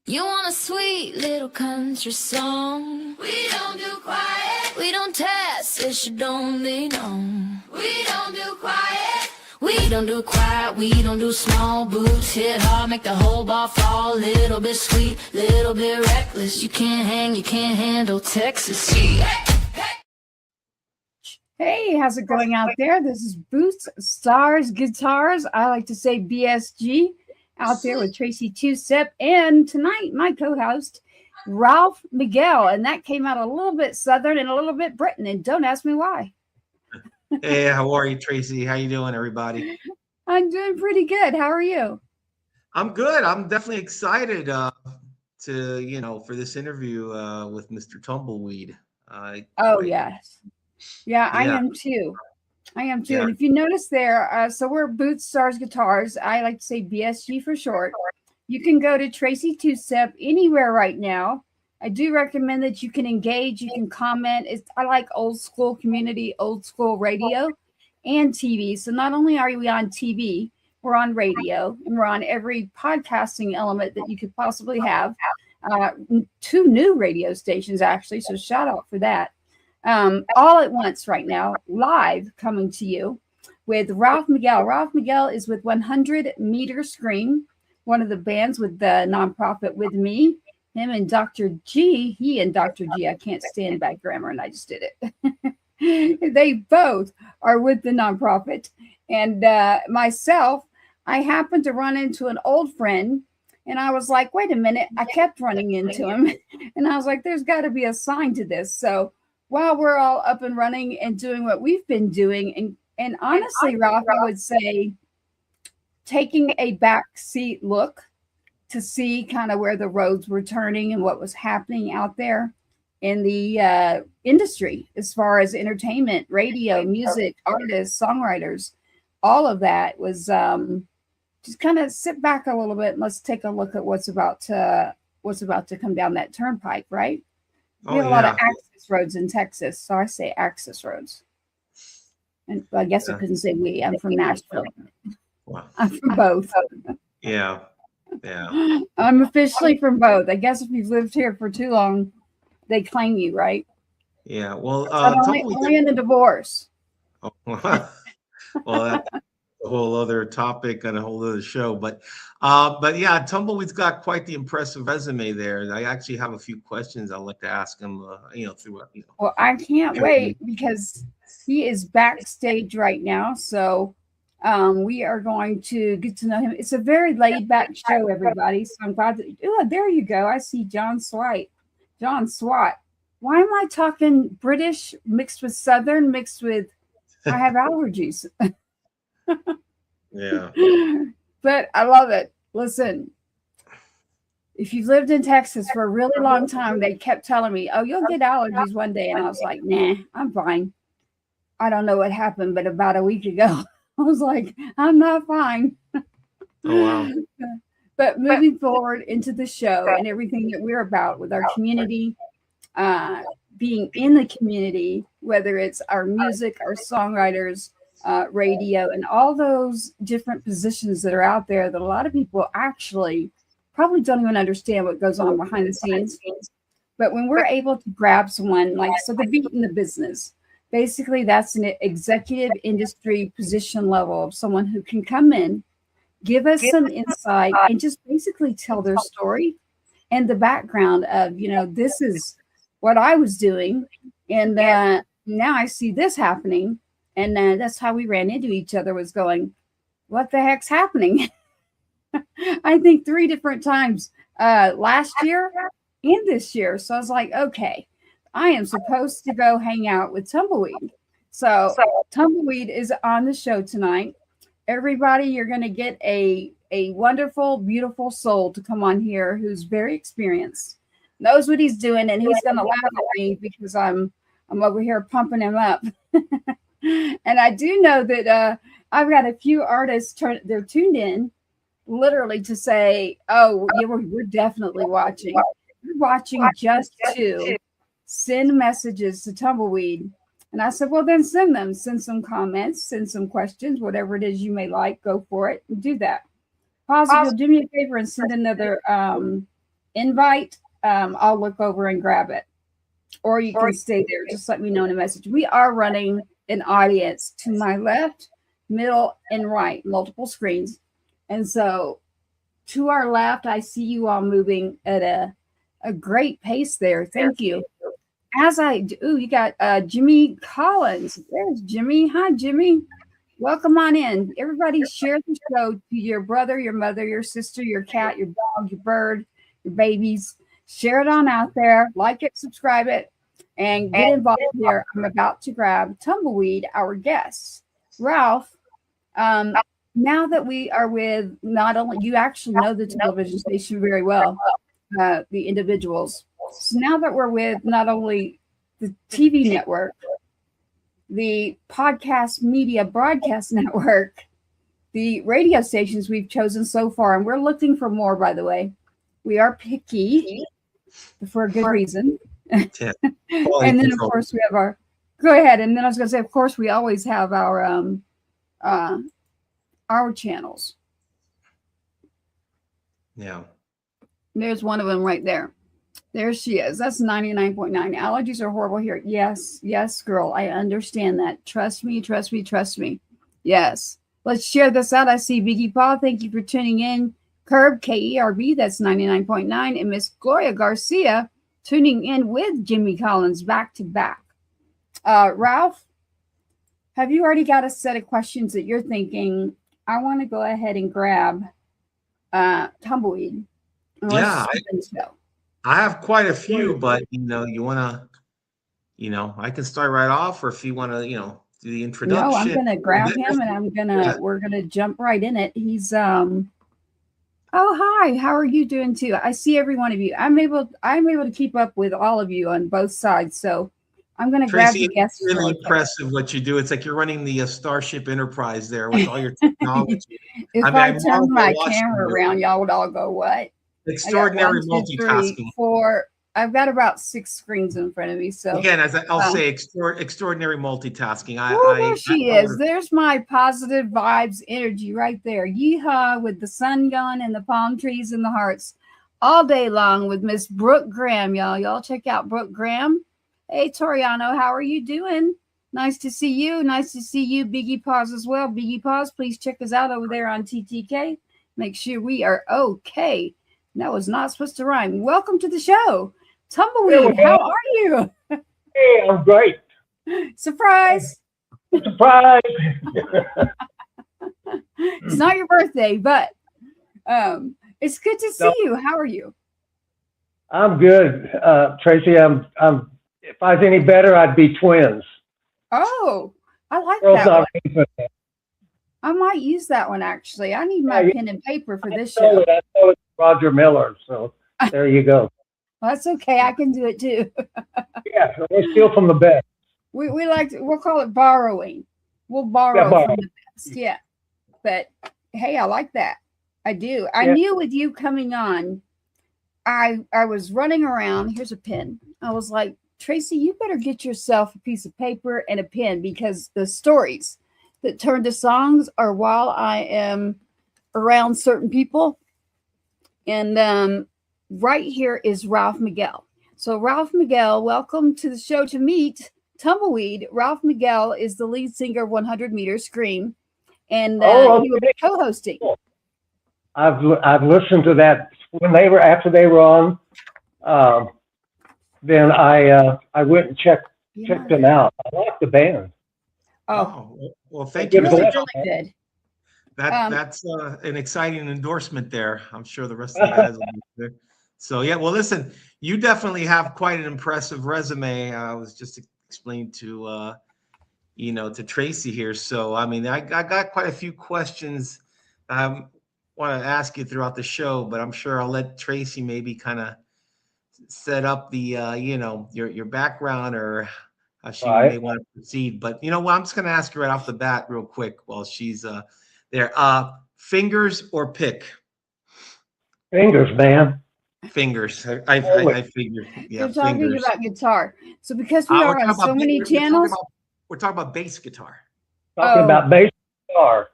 You want a sweet little country song? We don't do quiet. We don't test, it should only known. We don't do quiet. We don't do quiet, we don't do small boots. Hit hard, make the whole bar fall. Little bit sweet, little bit reckless. You can't hang, you can't handle Texas. Hey, how's it going out there? This is Boots, Stars, Guitars. I like to say BSG out there with Tracy Two-Step. And tonight, my co-host, Ralph Miguel. And that came out a little bit Southern and a little bit Britain. And don't ask me why. Hey, how are you, Tracy? How you doing, everybody? I'm doing pretty good. How are you? I'm good. I'm definitely excited for this interview with Mr. Tumbleweed. Yes. Yeah, I am too. Yeah. And if you notice there, so we're Boots, Stars, Guitars. I like to say BSG for short. You can go to Tracy Two-Step anywhere right now. I do recommend that you can engage, you can comment. I like old school community, old school radio and TV. So not only are we on TV, we're on radio and we're on every podcasting element that you could possibly have. 2 new radio stations, actually. So shout out for that. All at once right now, live coming to you with Ralph Miguel. Ralph Miguel is with 100 Meter Scream, one of the bands with the nonprofit with me. Him and Dr. G, I can't stand bad grammar and I just did it. They both are with the nonprofit. And myself, I happened to run into an old friend and I was like, wait a minute. I kept running into him and I was like, there's got to be a sign to this. So while we're all up and running and doing what we've been doing, and honestly, Ralph, I would say taking a backseat look to see kind of where the roads were turning and what was happening out there in the industry as far as entertainment, radio, music, artists, songwriters, all of that was just kind of sit back a little bit and let's take a look at what's about to come down that turnpike, right? We have a lot of access roads in Texas, so I say access roads. And I guess I couldn't say we. I'm from Nashville. Wow. I'm from both. Yeah. I'm officially from both. I guess if you've lived here for too long, they claim you, right? Yeah. Well, only in a divorce. Oh, well, that's a whole other topic and a whole other show. But yeah, Tumbleweed's got quite the impressive resume there. I actually have a few questions I'd like to ask him. Well, I can't wait because he is backstage right now. So we are going to get to know him. It's a very laid back show, everybody. So I'm glad that. Oh, there you go. I see John Swat. Why am I talking British mixed with Southern mixed with? I have allergies. Yeah. But I love it. Listen, if you've lived in Texas for a really long time, they kept telling me, oh, you'll get allergies one day. And I was like, nah, I'm fine. I don't know what happened, but about a week ago, I was like, I'm not fine. Oh, wow. But moving forward into the show and everything that we're about with our community, being in the community, whether it's our music, our songwriters, radio, and all those different positions that are out there that a lot of people actually probably don't even understand what goes on behind the scenes. But when we're able to grab someone so the beat in the business, basically that's an executive industry position level of someone who can come in, give us some insight, and just basically tell their story and the background of, this is what I was doing. And now I see this happening. And that's how we ran into each other, was going, what the heck's happening? I think 3 different times last year and this year. So I was like, okay, I am supposed to go hang out with Tumbleweed. So Tumbleweed is on the show tonight. Everybody, you're going to get a wonderful, beautiful soul to come on here who's very experienced, knows what he's doing, and he's going to laugh at me because I'm over here pumping him up. And I do know that I've got a few artists, they're tuned in literally to say, oh, yeah, we're definitely watching. We're watching just to send messages to Tumbleweed. And I said, well, then send some comments, send some questions, whatever it is you may like, go for it and do that. Pause, if you'll do me a favor and send another invite, I'll look over and grab it. Or you can stay there. Just let me know in a message. We are running an audience to my left, middle, and right, multiple screens. And so to our left, I see you all moving at a great pace there. Thank you. As I do, you got Jimmy Collins. There's Jimmy. Hi, Jimmy. Welcome on in. Everybody share the show to your brother, your mother, your sister, your cat, your dog, your bird, your babies. Share it on out there. Like it, subscribe it, and get involved here. I'm about to grab Tumbleweed, our guest. Ralph, now that we are with not only, you actually know the television station very well, the individuals. So now that we're with not only the TV network, the podcast media broadcast network, the radio stations we've chosen so far, and we're looking for more, by the way. We are picky for a good reason. And then, of course, we have our, go ahead. And then I was going to say, of course, we always have our channels. Yeah. There's one of them right there. There she is. That's 99.9. Allergies are horrible here. Yes, yes, girl. I understand that. Trust me, trust me, trust me. Yes. Let's share this out. I see Biggie Paul. Thank you for tuning in. Curb, KERB, that's 99.9. And Miss Gloria Garcia tuning in with Jimmy Collins back to back. Ralph, have you already got a set of questions that you're thinking, I want to go ahead and grab Tumbleweed? Yeah. I have quite a few, but you want to, I can start right off, or if you want to, do the introduction. No, I'm going to grab him and we're going to jump right in it. He's, oh, hi, how are you doing too? I see every one of you. I'm able to keep up with all of you on both sides. So I'm going to grab the guests. It's really impressive what you do. It's like you're running the Starship Enterprise there with all your technology. If I turn my camera around, y'all would all go, what? Extraordinary multitasking. 2, 3, 4. I've got about 6 screens in front of me. So again, as I'll say, extraordinary multitasking. There she is. There's my positive vibes energy right there. Yeehaw, with the sun going and the palm trees and the hearts all day long with Miss Brooke Graham, y'all. Y'all check out Brooke Graham. Hey, Toriano, how are you doing? Nice to see you. Nice to see you, Biggie Paws as well. Biggie Paws, please check us out over there on TTK. Make sure we are okay. That was not supposed to rhyme. Welcome to the show. Tumbleweed, how are you? Hey, I'm great. Surprise. Surprise. It's not your birthday, but it's good to see you. How are you? I'm good, Tracy. I'm. If I was any better, I'd be twins. Oh, I like that one. I might use that one, actually. I need my pen and paper for this show. I know it's Roger Miller, so there you go. Well, that's okay. I can do it too. Yeah, we steal from the best. We'll call it borrowing. We'll borrow from the best. Yeah. But hey, I like that. I do. I knew with you coming on, I was running around. Here's a pen. I was like, Tracy, you better get yourself a piece of paper and a pen, because the stories that turn to songs are while I am around certain people. And right here is Ralph Miguel. So Ralph Miguel, welcome to the show to meet Tumbleweed. Ralph Miguel is the lead singer of 100 Meter Scream, and he will be co-hosting. I've listened to that after they were on. Then I went and checked them out. I like the band. Oh, well, thank you. Really, really good. That's an exciting endorsement there. I'm sure the rest of the guys will be there. So yeah, well, listen, you definitely have quite an impressive resume. I was just explaining to to Tracy here. So I mean, I got quite a few questions I want to ask you throughout the show, but I'm sure I'll let Tracy maybe kind of set up the your background, or how she may want to proceed. But you know what, I'm just going to ask you right off the bat real quick while she's there. Fingers or pick? Fingers, man. Fingers. I figured. Yeah, we're talking fingers. about guitar. So because we are on so many channels, we're talking about bass guitar. Talking about bass guitar.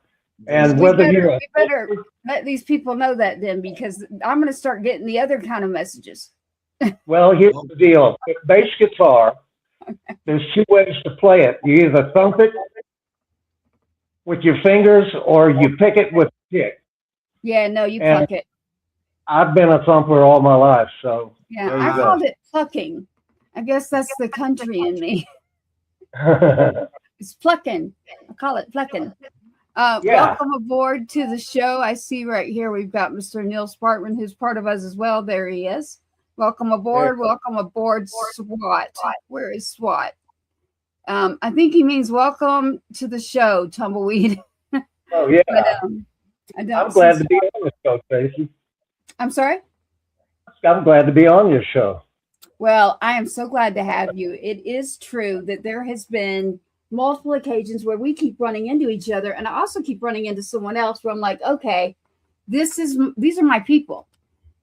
And We whether better, you're we better let these people know that then, because I'm going to start getting the other kind of messages. well, here's the deal. With bass guitar, there's two ways to play it. You either thump it with your fingers or you pick it with a pick. Yeah, no, you And pluck it. I've been a thumper all my life, so Yeah, there you I go. called it plucking. I guess that's the country in me. It's plucking. I call it plucking. Yeah. Welcome aboard to the show. I see right here we've got Mr. Neil Sparkman, who's part of us as well. There he is. Welcome aboard. Welcome aboard, SWAT. Where is SWAT? I think he means welcome to the show, Tumbleweed. Oh, yeah. But I don't I'm glad see to be on this show, Tracy. I'm sorry? I'm glad to be on your show. Well, I am so glad to have you. It is true that there has been multiple occasions where we keep running into each other, and I also keep running into someone else where I'm like, okay, these are my people.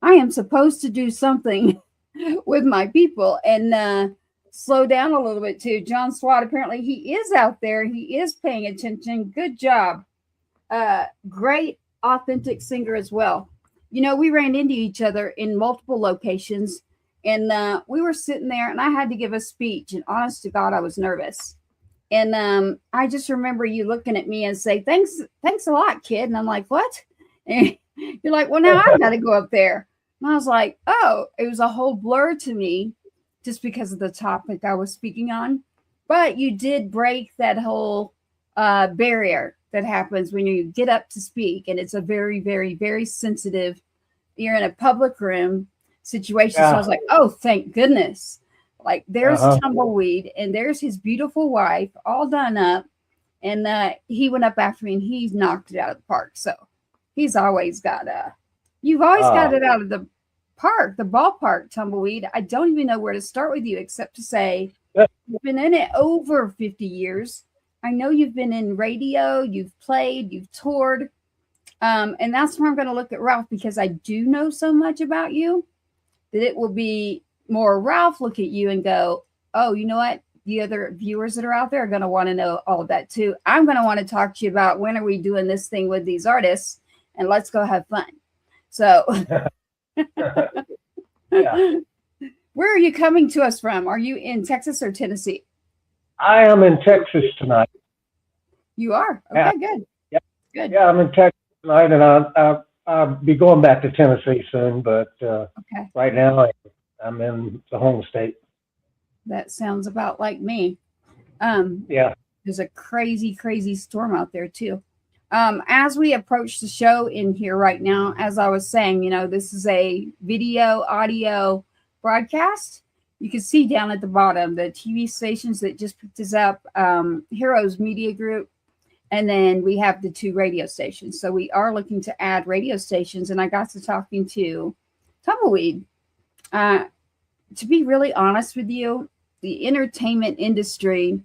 I am supposed to do something with my people and slow down a little bit too. John Swat, apparently he is out there. He is paying attention. Good job. Great authentic singer as well. You know, we ran into each other in multiple locations, and we were sitting there, and I had to give a speech, and honest to God, I was nervous. And I just remember you looking at me and say, thanks a lot, kid. And I'm like, what? And you're like, well, now I've got to go up there. And I was like, oh, it was a whole blur to me just because of the topic I was speaking on. But you did break that whole barrier that happens when you get up to speak. And it's a very, very, very sensitive, you're in a public room situation. Yeah. So I was like, oh, thank goodness. Like there's Tumbleweed and there's his beautiful wife all done up. And he went up after me and he's knocked it out of the park. So he's always got you've always got it out of the park, the ballpark, Tumbleweed. I don't even know where to start with you except to say you've been in it over 50 years. I know you've been in radio, you've played, you've toured. And that's where I'm going to look at Ralph, because I do know so much about you that it will be more Ralph look at you and go, oh, you know what? The other viewers that are out there are going to want to know all of that too. I'm going to want to talk to you about when are we doing this thing with these artists, and let's go have fun. So Yeah. where are you coming to us from? Are you in Texas or Tennessee? I am in Texas tonight. You are? Okay, good. Yeah. Good. Yeah, I'm in Texas tonight, and I'll be going back to Tennessee soon, but Okay. right now I'm in the home state. That sounds about like me. Yeah. There's a crazy, crazy storm out there too. As we approach the show in here right now, as I was saying, you know, this is a video, audio broadcast. You can see down at the bottom the TV stations that just picked us up, Heroes Media Group, and then we have the 2 radio stations. So we are looking to add radio stations, and I got to talking to Tumbleweed. To be really honest with you, the entertainment industry,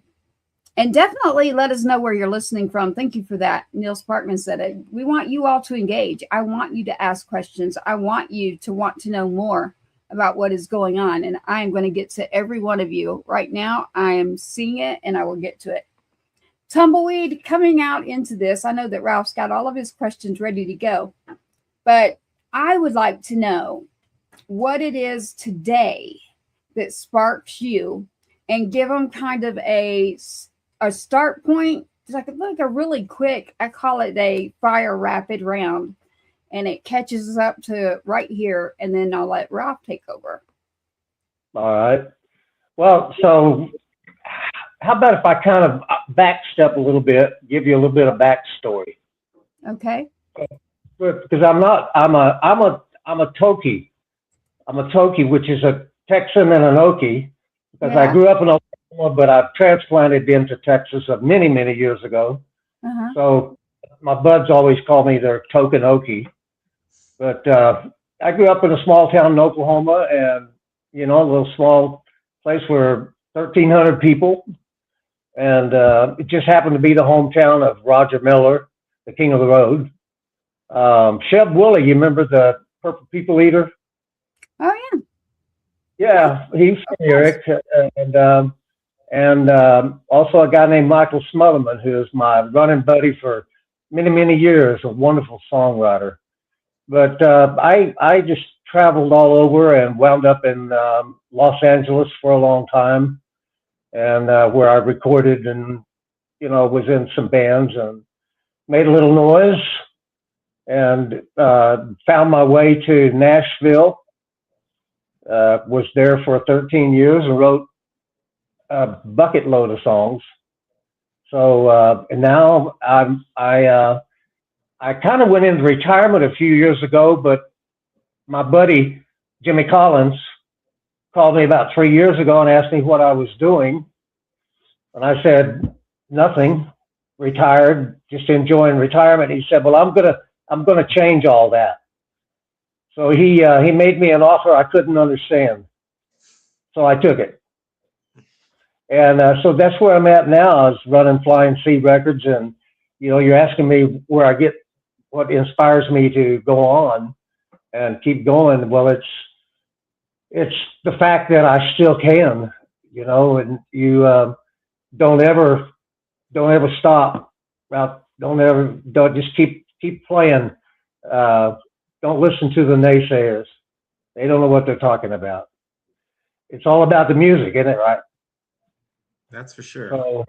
and definitely let us know where you're listening from. Thank you for that. Neil Sparkman said it. We want you all to engage. I want you to ask questions. I want you to want to know more about what is going on. And I am going to get to every one of you right now. I am seeing it and I will get to it. Tumbleweed, coming out into this, I know that Ralph's got all of his questions ready to go, but I would like to know what it is today that sparks you, and give them kind of a start point. It's like a really quick, I call it a fire rapid round, and it catches us up to right here, and then I'll let Ralph take over. All right. Well, so how about if I kind of backstep a little bit, give you a little bit of backstory? Okay. Because I'm a Toki. I'm a Toki, which is a Texan and an Okie, because I grew up in Oklahoma, but I've transplanted into Texas many, many years ago. So my buds always call me their token Okie. But I grew up in a small town in Oklahoma, and, you know, a little small place where 1,300 people. And it just happened to be the hometown of Roger Miller, the king of the road. Sheb Woolley, you remember the Purple People Eater? Oh, yeah. Yeah, he's from Eric. And also a guy named Michael Smotherman, who is my running buddy for many, many years, a wonderful songwriter. But I just traveled all over and wound up in Los Angeles for a long time, and where I recorded and was in some bands and made a little noise, and found my way to Nashville. Was there for 13 years and wrote a bucket load of songs. So and now I kind of went into retirement a few years ago, but my buddy Jimmy Collins called me about 3 years ago and asked me what I was doing, and I said nothing, retired, just enjoying retirement. He said, "Well, I'm gonna change all that." So he made me an offer I couldn't understand, so I took it. And so that's where I'm at now, is running Flying C Records. And you're asking me where I get what inspires me to go on and keep going. Well, it's the fact that I still can, and you don't ever stop. Don't just keep playing. Don't listen to the naysayers. They don't know what they're talking about. It's all about the music, isn't it, right? That's for sure. So,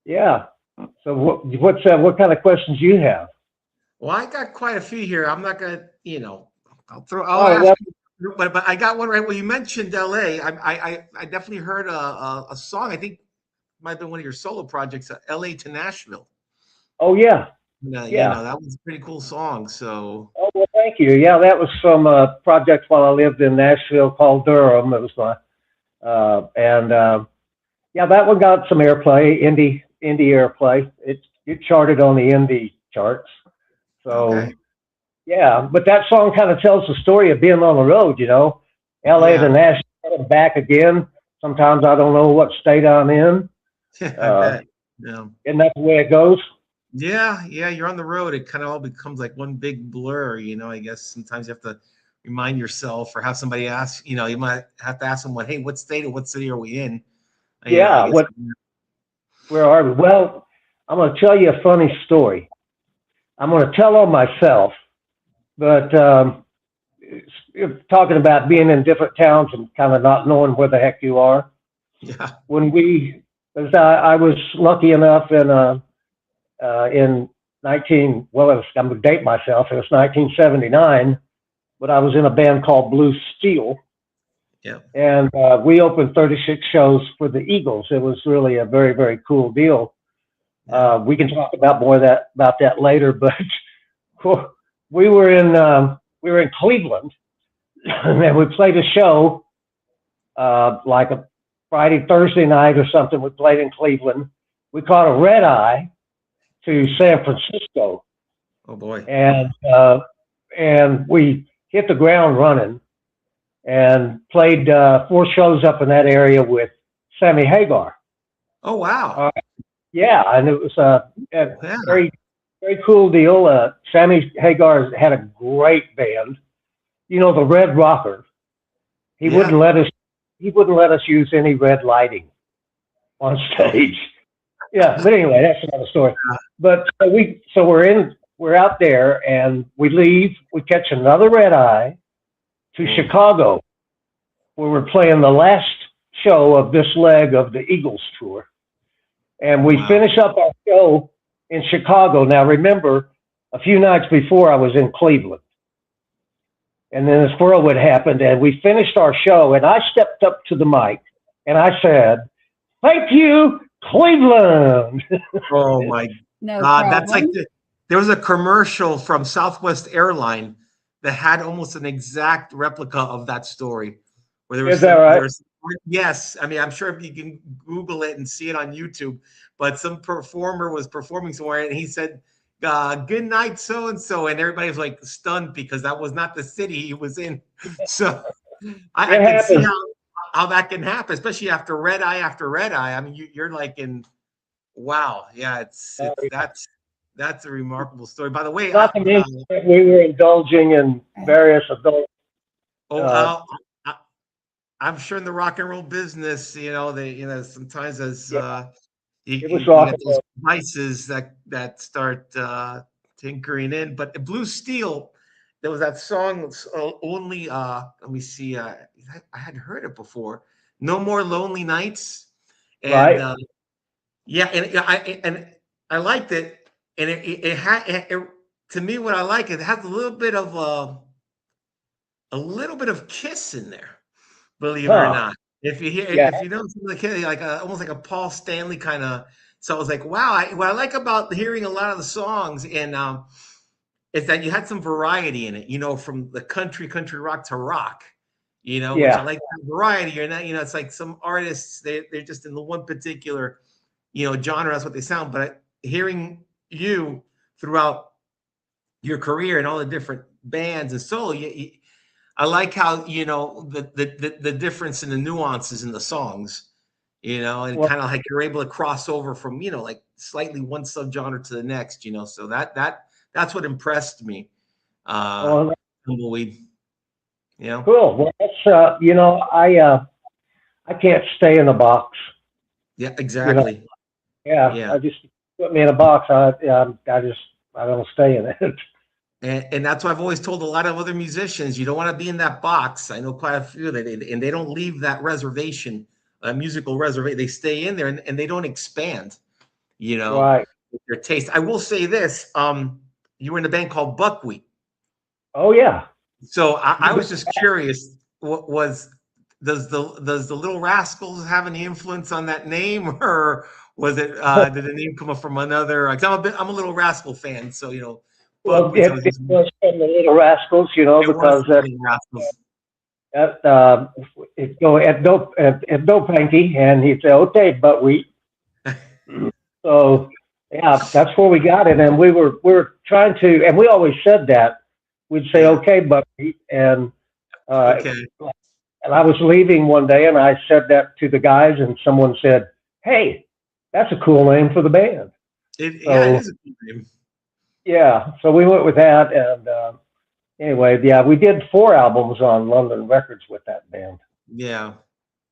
yeah. So what kind of questions do you have? Well, I got quite a few here. I'm not gonna, I'll Oh, ask you, but I got one right. Well, you mentioned LA. I definitely heard a song. I think it might have been one of your solo projects, LA to Nashville. Oh, yeah. Yeah. That was a pretty cool song. So. Oh, well, thank you. Yeah, that was from a project while I lived in Nashville called Durham. It was my, yeah, that one got some airplay, indie airplay. It charted on the indie charts. So, okay. Yeah, but that song kind of tells the story of being on the road, LA to Nashville and back again. Sometimes I don't know what state I'm in. I bet. Yeah. Isn't that the way it goes? Yeah, you're on the road. It kind of all becomes like one big blur, I guess sometimes you have to remind yourself or have somebody ask, you might have to ask someone, hey, what state or what city are we in? Yeah, where are we? Well, I'm going to tell you a funny story. I'm going to tell on myself, but talking about being in different towns and kind of not knowing where the heck you are. Yeah. I was lucky enough in I'm going to date myself. It was 1979, but I was in a band called Blue Steel. Yeah. And we opened 36 shows for the Eagles. It was really a very, very cool deal. We can talk about about that later, but we were in Cleveland, and we played a show like a Friday, Thursday night or something. We played in Cleveland. We caught a red eye to San Francisco. Oh boy. And we hit the ground running and played 4 shows up in that area with Sammy Hagar. Oh wow. Yeah, and it was a very, very cool deal. Sammy Hagar had a great band. The Red Rocker. He wouldn't let us use any red lighting on stage. Yeah, but anyway, that's another story. But we're out there, and we leave. We catch another red eye to Chicago, where we're playing the last show of this leg of the Eagles tour. And we finish up our show in Chicago. Now, remember, a few nights before I was in Cleveland. And then this whirlwind happened, and we finished our show, and I stepped up to the mic, and I said, "Thank you, Cleveland." Oh my No God. problem. That's like there was a commercial from Southwest Airline that had almost an exact replica of that story. Where there was Is that right? Yes. I mean, I'm sure if you can Google it and see it on YouTube, but some performer was performing somewhere and he said, "Good night, so-and-so." And everybody was like stunned because that was not the city he was in. So I can see how that can happen, especially after red eye after red eye. I mean, you're like wow. Yeah, that's a remarkable story. By the way, Not to mention that we were indulging in various adult. I'm sure in the rock and roll business, sometimes as It you was get rock and those roll. devices that start tinkering in. But Blue Steel, there was that song only. Let me see. I hadn't heard it before. No More Lonely Nights, and Right. yeah, and I liked it, and it had to me what I like. It has a little bit of Kiss in there, believe it or Huh. not. Yeah. If you know something like Kiss, like almost like a Paul Stanley kind of. So I was like, wow. What I like about hearing a lot of the songs and is that you had some variety in it. You know, from the country rock to rock. You know, which I Yeah. like that variety. You're not, you know, it's like some artists they're just in the one particular, you know, genre. That's what they sound. But hearing you throughout your career and all the different bands and solo, I like how you know the difference in the nuances in the songs, you know, and Well, kind of like you're able to cross over from you know like slightly one subgenre to the next, you know. So that's what impressed me. well, Tumbleweed, you know. cool. Well, that's, I can't stay in a box. Yeah, You know, exactly. yeah, Yeah. I just put me in a box. I don't stay in it. And that's why I've always told a lot of other musicians, you don't want to be in that box. I know quite a few that, and they don't leave that reservation, musical reservation. They stay in there and they don't expand, you know, Right. with their taste. I will say this: you were in a band called Buckwheat, Oh yeah. so I was just curious. What was does the Little Rascals have any influence on that name, or was it did the name come from another? Like I'm a Little Rascal fan, so you know, Well, Buckwheat. So it was from the Little Rascals, it was because the Little Rascals. that it go at no panky, and he'd say, "Okay, but we." So yeah, that's where we got it, and we were trying to, and we always said that we'd say, Yeah. "Okay, but we," uh, Okay. and I was leaving one day, and I said that to the guys, and someone said, "Hey, that's a cool name for the band." Yeah, it So is a good name. yeah, so we went with that, and anyway, yeah, we did 4 albums on London Records with that band. Yeah.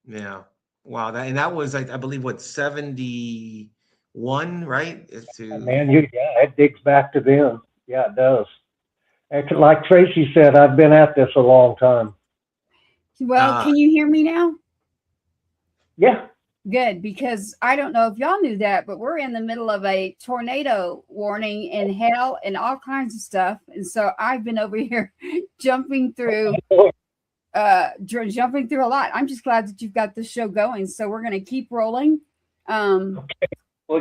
Yeah. Wow. That was I believe what 71, right? Man, yeah, it digs back to then. Yeah, it does. And like Tracy said, I've been at this a long time. Well, uh can you hear me now? Yeah. Good, because I don't know if y'all knew that, but we're in the middle of a tornado warning and hail and all kinds of stuff. And so I've been over here jumping through jumping through a lot. I'm just glad that you've got this show going. So we're going to keep rolling. Well,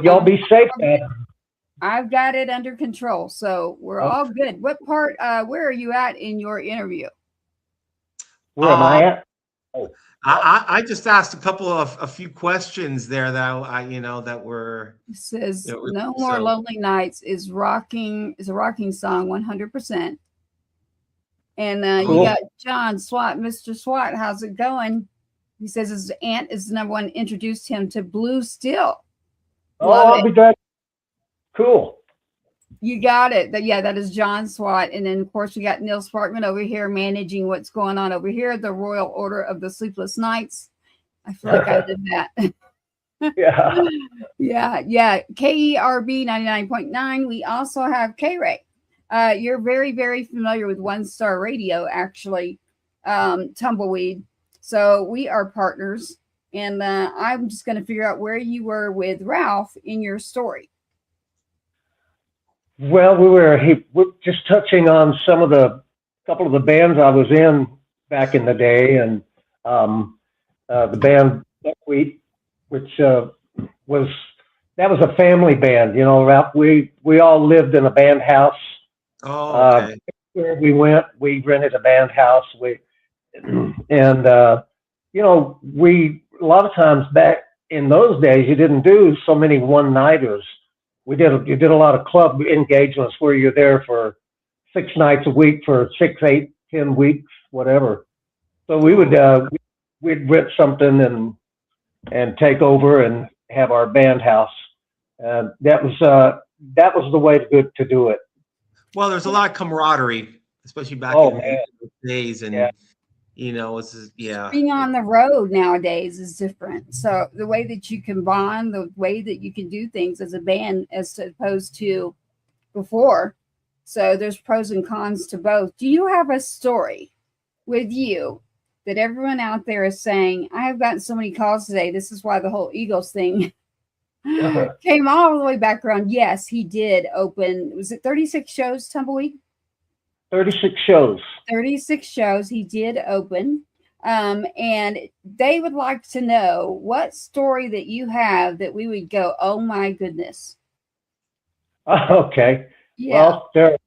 y'all be safe, man. I've got it under control. So we're all good. What part, where are you at in your interview? Where am I at? Oh, I just asked a few questions there that I you know that were It says you know, No More so Lonely Nights is a rocking song 100%. And you cool. got John Swat, Mr. Swat. How's it going? He says his aunt is the number one, introduced him to Blue Steel. Oh, Love I'll it. be glad. Cool. You got it. Yeah, that is John Swat. And then, of course, we got Neil Sparkman over here managing what's going on over here, the Royal Order of the Sleepless Nights. I feel like I did that. Yeah. Yeah. KERB 99.9. We also have K-Ray. You're very, very familiar with One Star Radio, actually, Tumbleweed. So we are partners. And I'm just going to figure out where you were with Ralph in your story. Well, we're just touching on couple of the bands I was in back in the day, and the band Buckwheat, which was a family band. You know, Ralph, we all lived in a band house. okay. Where we went, we rented a band house. And you know, a lot of times back in those days, you didn't do so many one-nighters. You did a lot of club engagements where you're there for 6 nights a week for 6, 8, 10 weeks, whatever. So we would we'd rent something and take over and have our band house. That was the way to do it. Well, there's a lot of camaraderie, especially back Oh in man, those days, and yeah. you know, it's just, yeah. Being on the road nowadays is different. So the way that you can bond, the way that you can do things as a band, as opposed to before, So there's pros and cons to both. Do you have a story with you that everyone out there is saying, I have gotten so many calls today. This is why the whole Eagles thing came all the way back around. Yes, he did open. Was it 36 shows, Tumbleweed? 36 shows. 36 shows. He did open. And they would like to know what story that you have that we would go, oh my goodness. Okay. Yeah. Well,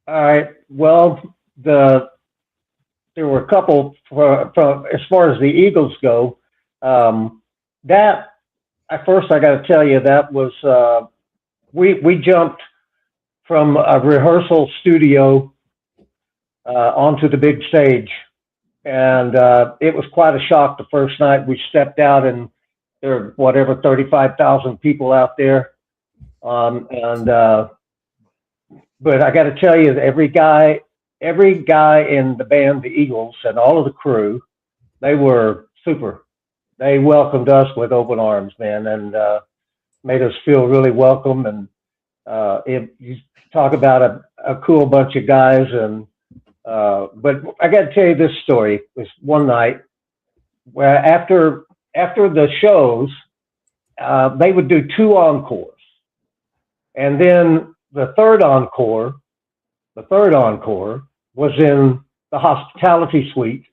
all right. Well, there were a couple from as far as the Eagles go. That at first I got to tell you that was we jumped from a rehearsal studio onto the big stage, and it was quite a shock the first night we stepped out, and there were whatever 35,000 people out there, but I got to tell you that every guy in the band, the Eagles, and all of the crew, they were super. They welcomed us with open arms, man, and made us feel really welcome. And you talk about a cool bunch of guys. And but I got to tell you this story. It was one night where after the shows, they would do 2 encores, and then the third encore was in the hospitality suite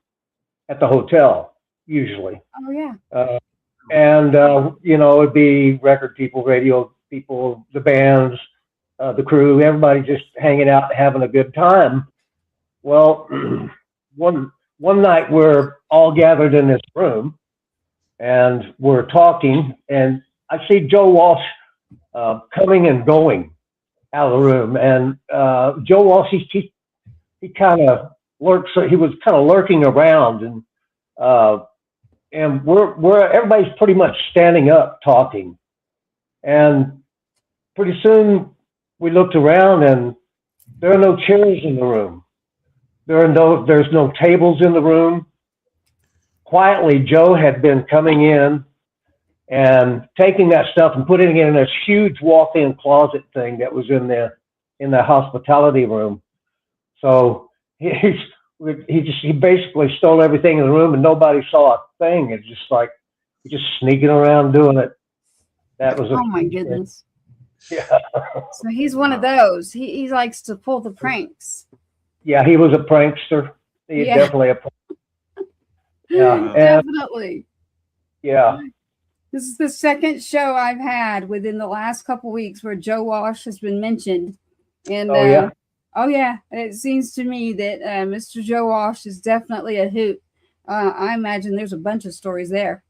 at the hotel, usually. Oh, yeah. It'd be record people, radio people, the bands, the crew, everybody just hanging out, having a good time. Well, one night we're all gathered in this room, and we're talking, and I see Joe Walsh coming and going out of the room, and Joe Walsh, he kind of lurks. He was kind of lurking around, and we're everybody's pretty much standing up talking, and pretty soon we looked around, and there are no chairs in the room. There's no tables in the room. Quietly, Joe had been coming in and taking that stuff and putting it in this huge walk-in closet thing that was in the hospitality room. So he basically stole everything in the room, and nobody saw a thing. It's just like just sneaking around doing it. That was Oh my goodness. Yeah. So he's one of those. He likes to pull the pranks. Yeah, he was a prankster. He definitely a prankster. Yeah, definitely. Yeah. This is the second show I've had within the last couple weeks where Joe Walsh has been mentioned. And oh yeah, it seems to me that Mr. Joe Walsh is definitely a hoot. I imagine there's a bunch of stories there.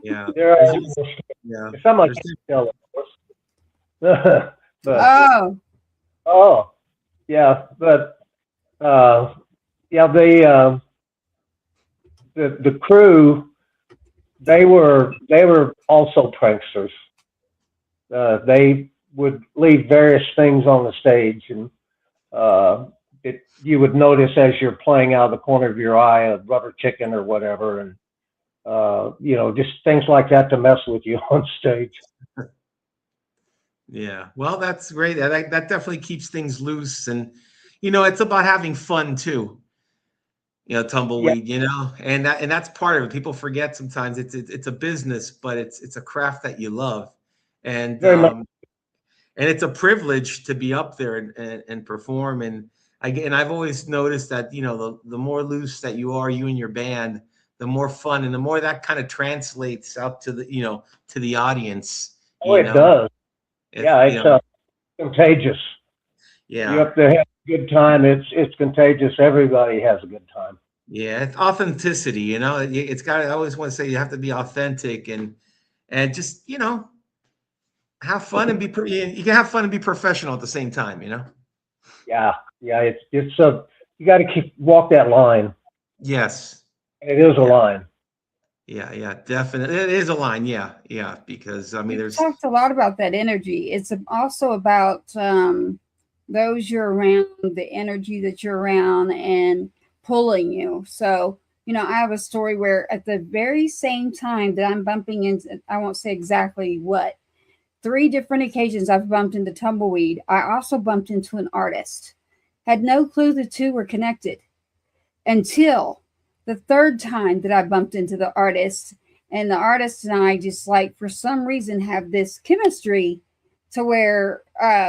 Yeah. There are. Yeah. Some I can't tell, of course. But, yeah, but the crew, they were also pranksters. They would leave various things on the stage, and you would notice as you're playing out of the corner of your eye a rubber chicken or whatever, and just things like that to mess with you on stage. Yeah, well, that's great. That definitely keeps things loose, and it's about having fun too. Tumbleweed, and that's part of it. People forget sometimes it's a business, but it's a craft that you love, and Very much. And it's a privilege to be up there and perform. And I've always noticed that the more loose that you are, you and your band, the more fun and the more that kind of translates out to the audience. Oh, it does. It's contagious. Yeah, you have to have a good time. It's contagious. Everybody has a good time. Yeah, it's authenticity. It's got. I always want to say you have to be authentic and just have fun and you can have fun and be professional at the same time. Yeah. It's you got to walk that line. Yes, it is a line. Yeah, definitely. It is a line. Yeah, because We've talked a lot about that energy. It's also about those you're around, the energy that you're around, and pulling you. So, I have a story where at the very same time that I'm bumping into, I won't say exactly what, 3 different occasions I've bumped into Tumbleweed. I also bumped into an artist. Had no clue the two were connected until the 3rd time that I bumped into the artist. And the artist and I just like, for some reason, have this chemistry to where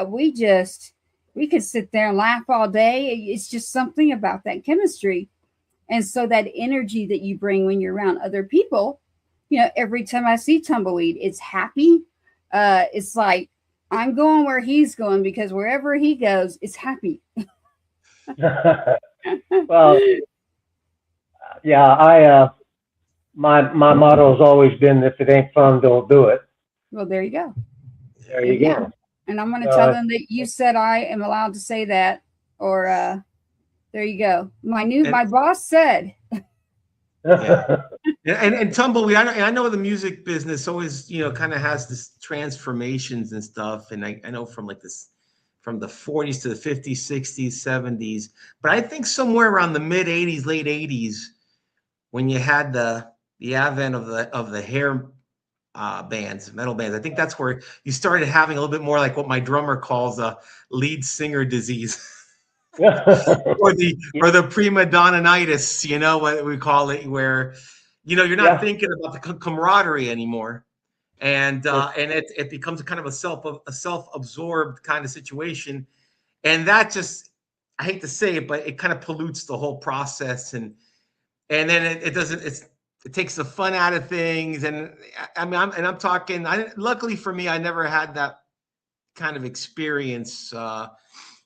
we could sit there and laugh all day. It's just something about that chemistry. And so that energy that you bring when you're around other people, you know, every time I see Tumbleweed, it's happy. It's like I'm going where he's going, because wherever he goes, it's happy. Well, yeah, my motto has always been, if it ain't fun, don't do it. Well, there you go. There you go. And I'm going to tell them that you said I am allowed to say that, or there you go. My boss said. Yeah. And Tumbleweed, I know the music business always, you know, kind of has this transformations and stuff. And I know from like this, from the 40s to the 50s, 60s, 70s. But I think somewhere around the mid 80s, late 80s, when you had the advent of the hair bands, metal bands, I think that's where you started having a little bit more like what my drummer calls a lead singer disease. or the prima donna-itis, you know what we call it, where, you know, you're not thinking about the camaraderie anymore, and it becomes a kind of a self-absorbed kind of situation, and that just, I hate to say it, but it kind of pollutes the whole process, and then it takes the fun out of things. And I mean, I'm talking, luckily for me, I never had that kind of experience.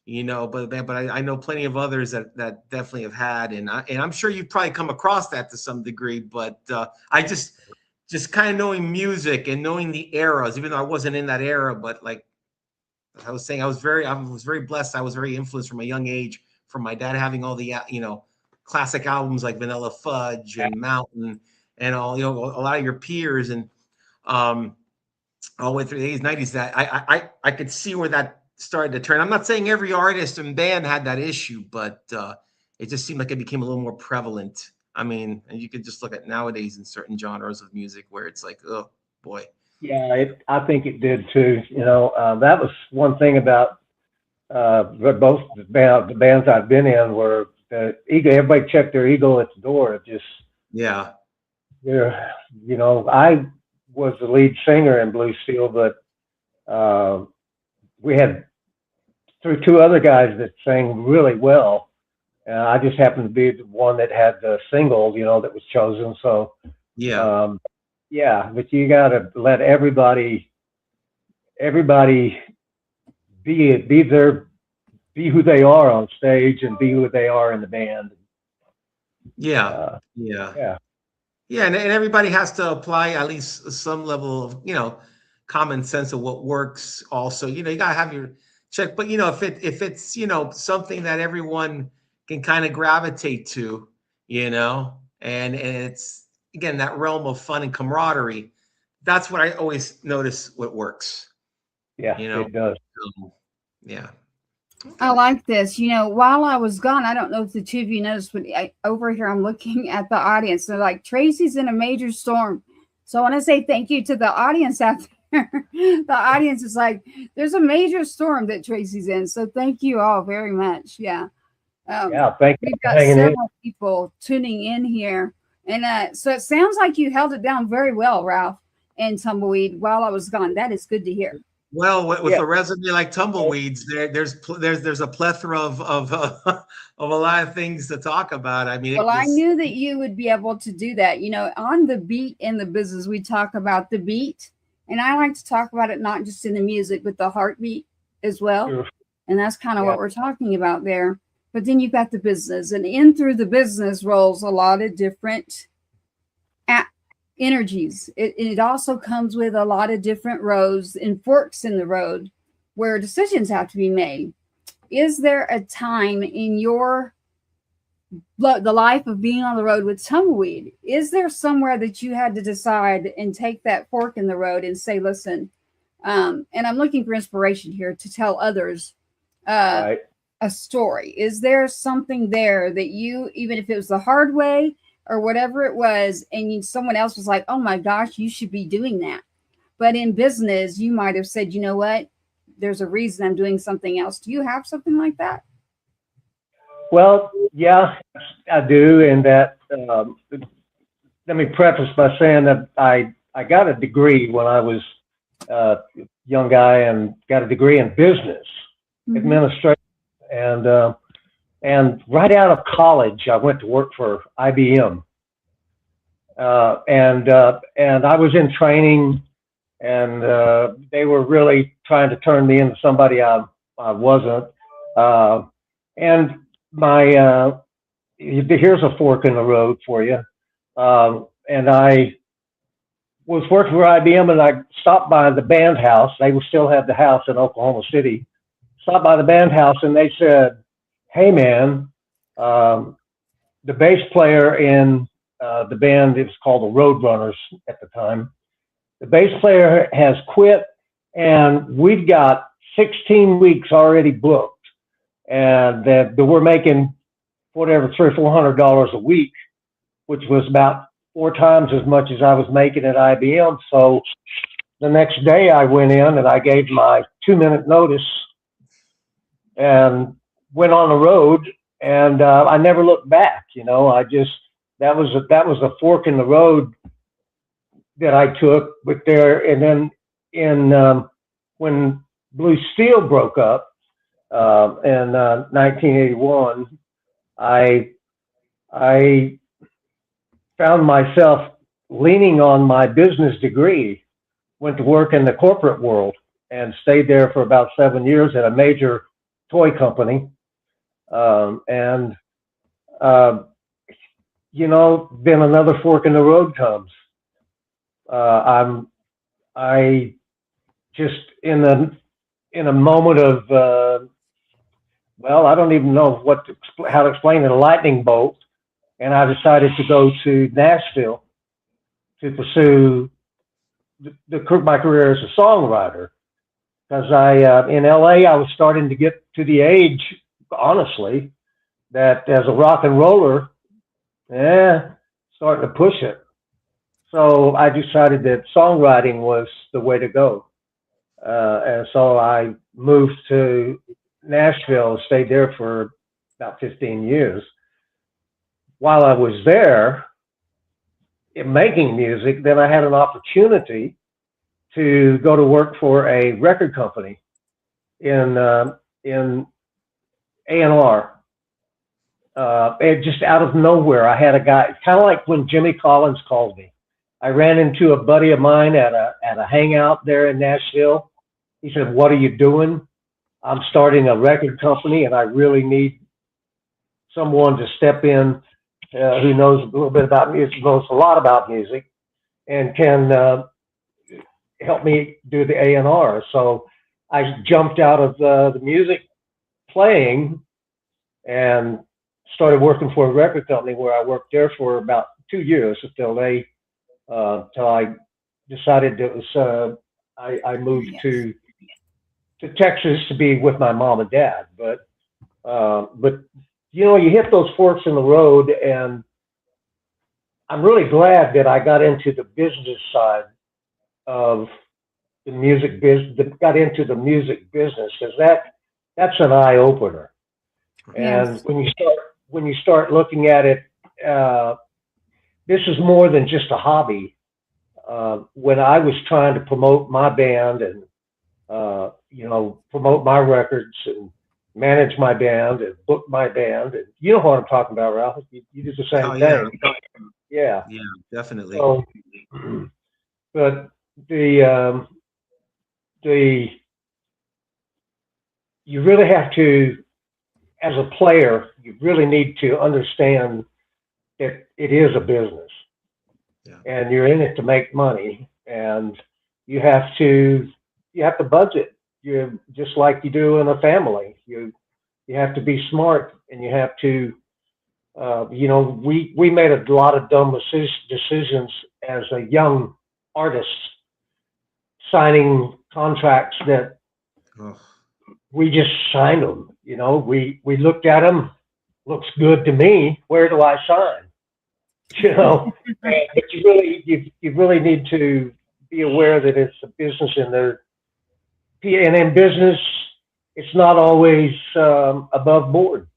You know, but I know plenty of others that definitely have had, and I'm sure you've probably come across that to some degree. But I just kind of knowing music and knowing the eras, even though I wasn't in that era, but like I was saying, I was very blessed. I was very influenced from a young age from my dad having all the, you know, classic albums like Vanilla Fudge and Mountain and all, you know, a lot of your peers, and all the way through the 80s, 90s, that I could see where that started to turn. I'm not saying every artist and band had that issue, but it just seemed like it became a little more prevalent. I mean, and you could just look at nowadays in certain genres of music where it's like, oh boy. Yeah, I think it did too. You know, that was one thing about both the bands I've been in, were the ego. Everybody checked their ego at the door. It just, yeah. You know, I was the lead singer in Blue Steel, but we had 2 other guys that sang really well. I just happened to be the one that had the single, you know, that was chosen. So but you got to let everybody be who they are on stage and be who they are in the band. Yeah. And everybody has to apply at least some level of, you know, common sense of what works. Also, you know, you gotta have your check, but you know, if it's you know, something that everyone can kind of gravitate to, you know, and it's again that realm of fun and camaraderie, that's what I always notice what works. Yeah, you know, it does. Yeah. I like this. You know, while I was gone, I don't know if the two of you noticed, but over here I'm looking at the audience. They're like, Tracy's in a major storm. So I want to say thank you to the audience out there. The audience is like, there's a major storm that Tracy's in. So thank you all very much. Yeah. Thank you. We've got several people tuning in here. And so it sounds like you held it down very well, Ralph and Tumbleweed, while I was gone. That is good to hear. Well, with a resume like Tumbleweeds, there's a plethora of a lot of things to talk about. I mean, I knew that you would be able to do that. You know, on the beat in the business, we talk about the beat, and I like to talk about it not just in the music, but the heartbeat as well. Sure. And that's kind of what we're talking about there. But then you've got the business, and in through the business rolls a lot of different energies. It also comes with a lot of different roads and forks in the road where decisions have to be made. Is there a time in the life of being on the road with Tumbleweed? Is there somewhere that you had to decide and take that fork in the road and say, listen, and I'm looking for inspiration here to tell others a story. Is there something there that you, even if it was the hard way or whatever it was, and someone else was like, oh my gosh, you should be doing that? But in business, you might have said, you know what? There's a reason I'm doing something else. Do you have something like that? Well, yeah, I do. And that, let me preface by saying that I got a degree when I was a young guy and got a degree in business administration. And right out of college, I went to work for IBM. And I was in training, and they were really trying to turn me into somebody I wasn't. And here's a fork in the road for you. And I was working for IBM, and I stopped by the band house. They would still have the house in Oklahoma City. Stopped by the band house, and they said, "Hey, man, the bass player in the band, it was called the Roadrunners at the time. The bass player has quit, and we've got 16 weeks already booked, and that we're making whatever $300 or $400 a week, which was about 4 times as much as I was making at IBM." So the next day I went in and I gave my 2-minute notice and went on the road, and I never looked back. You know, that was a fork in the road that I took. But and then when Blue Steel broke up in 1981, I found myself leaning on my business degree, went to work in the corporate world, and stayed there for about 7 years at a major toy company. You know, then another fork in the road comes. I just in a moment of well, I don't even know how to explain it, a lightning bolt, and I decided to go to Nashville to pursue my career as a songwriter, because in LA I was starting to get to the age, honestly, that as a rock and roller, starting to push it. So I decided that songwriting was the way to go. And so I moved to Nashville, stayed there for about 15 years. While I was there making music, then I had an opportunity to go to work for a record company in A&R. And just out of nowhere, I had a guy, kind of like when Jimmy Collins called me. I ran into a buddy of mine at a hangout there in Nashville. He said, "What are you doing?" "I'm starting a record company, and I really need someone to step in who knows a little bit about music, knows a lot about music, and can help me do the A&R." So I jumped out of the music playing and started working for a record company, where I worked there for about 2 years until I decided it was I moved to Texas to be with my mom and dad. But you know, you hit those forks in the road, and I'm really glad that I got into the business side of the music business, got into the music business, because that's an eye opener. Yes. And when you start looking at it, this is more than just a hobby. When I was trying to promote my band and you know, promote my records and manage my band and book my band, and you know what I'm talking about, Ralph. You do the same thing. Yeah, Definitely. So, but you really have to, as a player, you really need to understand that it is a business, and you're in it to make money, and you have to budget. You just like you do in a family. You have to be smart, and you have to. You know, we made a lot of dumb decisions as a young artist, signing contracts that we just signed them. You know, we looked at them, looks good to me. Where do I sign? You know, but you really need to be aware that it's a business and in business, it's not always above board.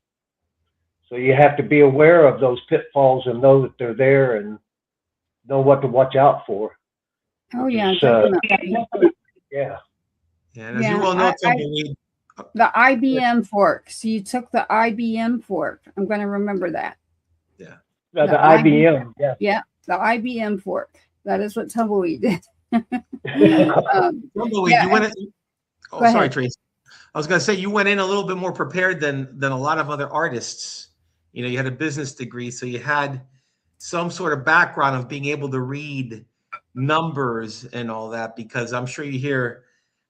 So you have to be aware of those pitfalls and know that they're there and know what to watch out for. Oh yeah, It's, definitely. yeah. Yeah, and as you well know, Tumbleweed. The IBM fork. So you took the IBM fork. I'm going to remember that. Yeah. The IBM. Yeah. Yeah, the IBM fork. That is what Tumbleweed did. Tumbleweed, yeah, you went. Oh, go sorry, ahead. Tracy. I was going to say you went in a little bit more prepared than a lot of other artists. You know, you had a business degree, so you had some sort of background of being able to read numbers and all that. Because I'm sure you hear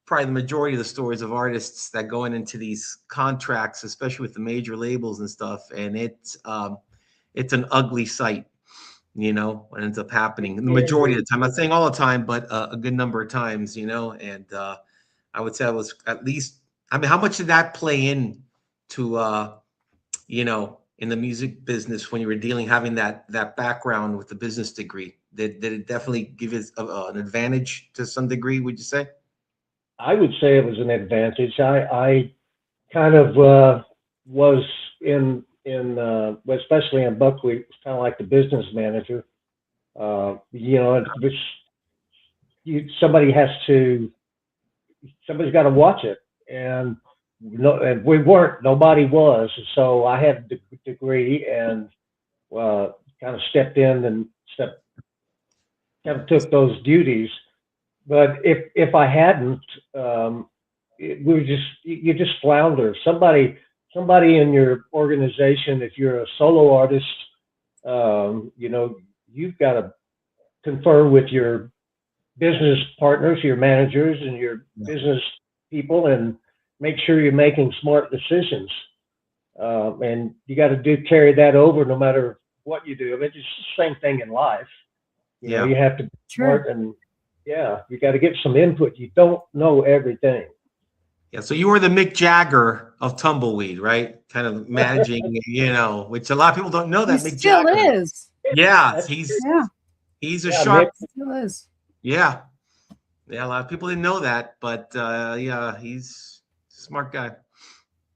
probably the majority of the stories of artists that going into these contracts, especially with the major labels and stuff, and it's an ugly sight. You know, what ends up happening the majority of the time. I'm not saying all the time, but a good number of times. You know, and I would say I was at least. I mean, how much did that play in to you know, in the music business when you were having that background with the business degree? Did it definitely give you an advantage to some degree? Would you say? I would say it was an advantage. I kind of was especially in Buckwheat, was kind of like the business manager. You know, somebody's got to watch it, and nobody was. So I had a degree and kind of stepped in and kind of took those duties. But if I hadn't, you just flounder. Somebody in your organization, if you're a solo artist, you know, you've got to confer with your business partners, your managers, and your business people, and make sure you're making smart decisions. And you got to carry that over no matter what you do. I mean, it's the same thing in life. You know, you have to be smart, and you got to get some input. You don't know everything. Yeah, so you were the Mick Jagger of Tumbleweed, right? Kind of managing, you know, which a lot of people don't know that He Mick still Jagger. is. Yeah, he's a sharp. Mick Still is. Yeah, a lot of people didn't know that, but yeah, he's a smart guy.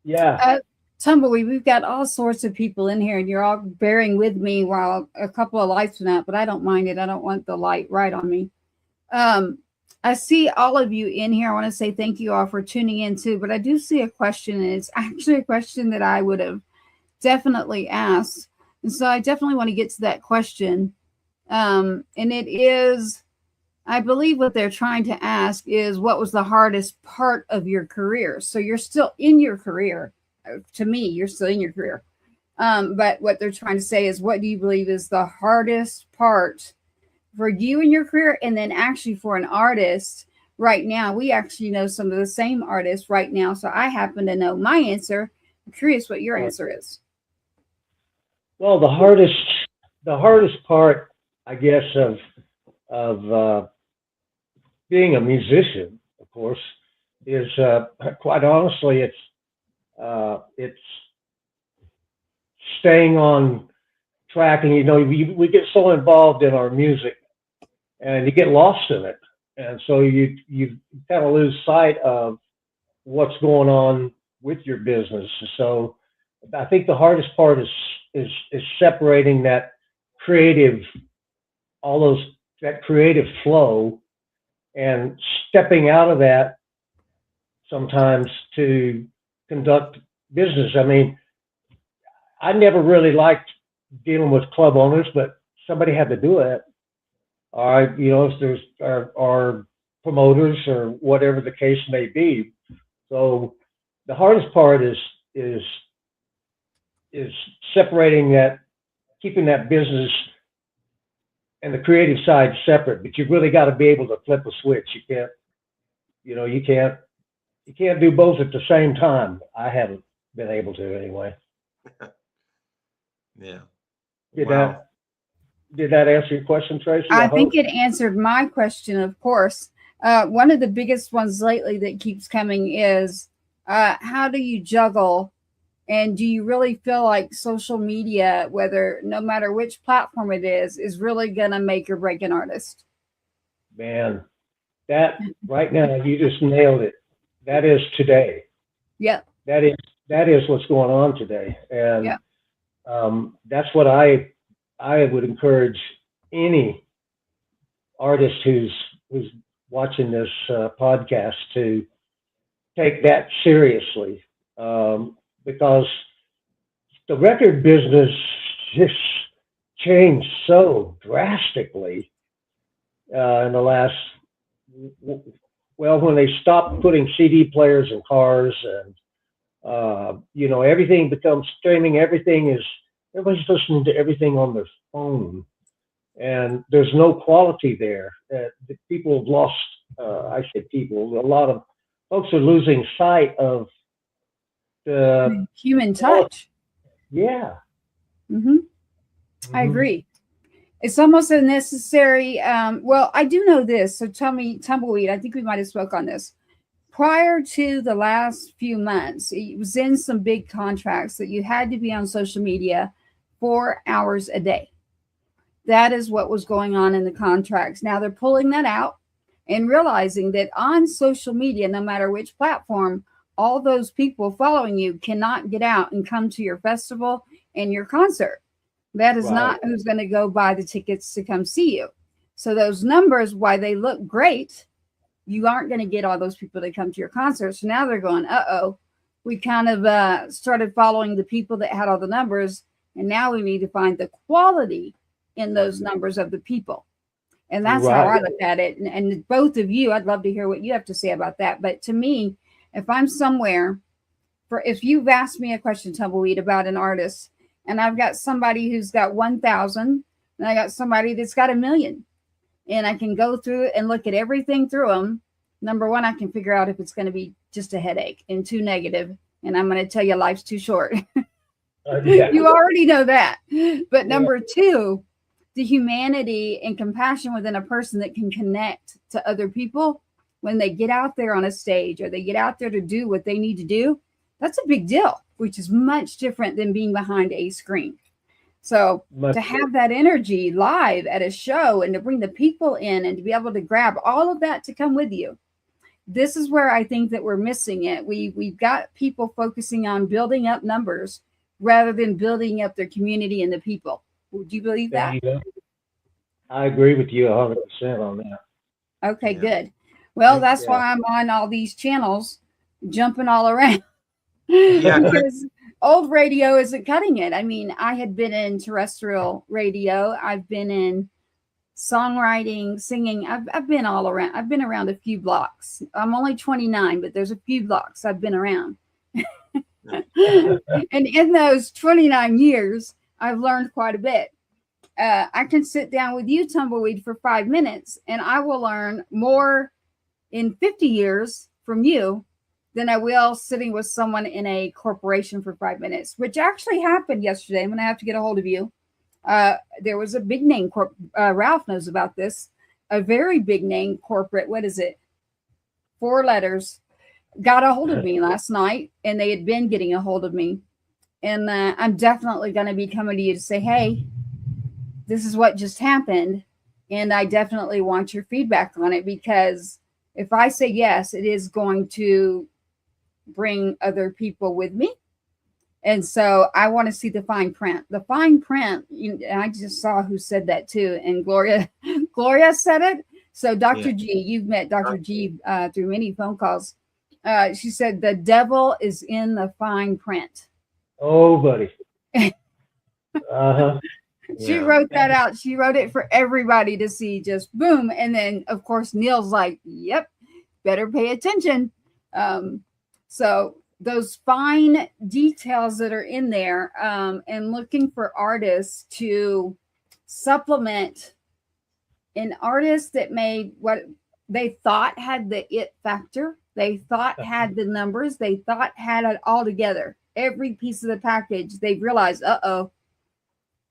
Yeah. Tumbleweed, we've got all sorts of people in here, and you're all bearing with me while a couple of lights went out, but I don't mind it. I don't want the light right on me. I see all of you in here. I want to say thank you all for tuning in too, but I do see a question, and it's actually a question that I would have definitely asked. And so I definitely want to get to that question. And it is, I believe what they're trying to ask is, what was the hardest part of your career? So you're still in your career. To me, you're still in your career. But what they're trying to say is, what do you believe is the hardest part for you in your career? And then actually for an artist right now, we actually know some of the same artists right now. So I happen to know my answer. I'm curious what your answer is. Well, the hardest part, I guess, of being a musician, of course, is quite honestly, it's staying on track. And you know, we get so involved in our music, and you get lost in it, and so you kind of lose sight of what's going on with your business. So I think the hardest part is separating that creative, that creative flow, and stepping out of that sometimes to conduct business. I mean, I never really liked dealing with club owners, but somebody had to do it. Or, you know, if there's our promoters or whatever the case may be. So the hardest part is separating that, keeping that business and the creative side separate. But you've really got to be able to flip a switch. You can't do both at the same time. I haven't been able to anyway. Yeah. Did that answer your question, Tracy? I think it answered my question, of course. One of the biggest ones lately that keeps coming is, how do you juggle? And do you really feel like social media, no matter which platform it is really going to make or break an artist? Man, That right now, you just nailed it. That is today. Yep. That is what's going on today, and Yep. that's what I would encourage any artist who's watching this podcast to take that seriously, because the record business just changed so drastically in the last, well, when they stopped putting CD players in cars, and you know, everything becomes streaming. Everybody's listening to everything on their phone, and there's no quality there. The people have lost. I say people. A lot of folks are losing sight of the Human touch. yeah. Mm-hmm. I agree. It's almost a necessary. Well, I do know this. So tell me, Tumbleweed, I think we might have spoke on this. Prior to the last few months, it was in some big contracts that you had to be on social media 4 hours a day. That is what was going on in the contracts. Now they're pulling that out and realizing that on social media, no matter which platform, all those people following you cannot get out and come to your festival and your concert. That is not who's going to go buy the tickets to come see you. So those numbers, while they look great, you aren't going to get all those people to come to your concert. So now they're going, uh-oh, we kind of started following the people that had all the numbers. And now we need to find the quality in those numbers of the people. And that's how I look at it. And both of you, I'd love to hear what you have to say about that. But to me, if I'm somewhere, if you've asked me a question, Tumbleweed, about an artist, and I've got somebody who's got 1,000, and I got somebody that's got 1 million, and I can go through and look at everything through them. Number one, I can figure out if it's going to be just a headache, and too negative. And I'm going to tell you, life's too short. You already know that. But number two, the humanity and compassion within a person that can connect to other people when they get out there on a stage, or they get out there to do what they need to do. That's a big deal, which is much different than being behind a screen. So to have that energy live at a show, and to bring the people in, and to be able to grab all of that to come with you, this is where I think that we're missing it. We've got people focusing on building up numbers rather than building up their community and the people. Would you believe that? I agree with you 100% on that. Okay, good. Well, that's why I'm on all these channels, jumping all around. Because old radio isn't cutting it. I mean, I had been in terrestrial radio. I've been in songwriting, singing. I've been all around. I've been around a few blocks. I'm only 29, but there's a few blocks I've been around. And in those 29 years, I've learned quite a bit. I can sit down with you, Tumbleweed, for 5 minutes, and I will learn more in 50 years from you than I will sitting with someone in a corporation for 5 minutes, which actually happened yesterday. I'm going to have to get a hold of you. There was a big name, Ralph knows about this, a very big name corporate, what is it? 4 letters, got a hold of me last night, and they had been getting a hold of me. And I'm definitely going to be coming to you to say, hey, this is what just happened. And I definitely want your feedback on it, because if I say yes, it is going to bring other people with me. And so I want to see the fine print. The fine print, I just saw who said that too. And Gloria said it. So Dr. G, you've met Dr. G through many phone calls. She said, the devil is in the fine print. Oh, buddy. Uh-huh. She wrote that out. She wrote it for everybody to see, just boom. And then, of course, Neil's like, yep, better pay attention. So those fine details that are in there, and looking for artists to supplement an artist that made what they thought had the it factor. They thought had the numbers. They thought had it all together. Every piece of the package, they realized, uh-oh,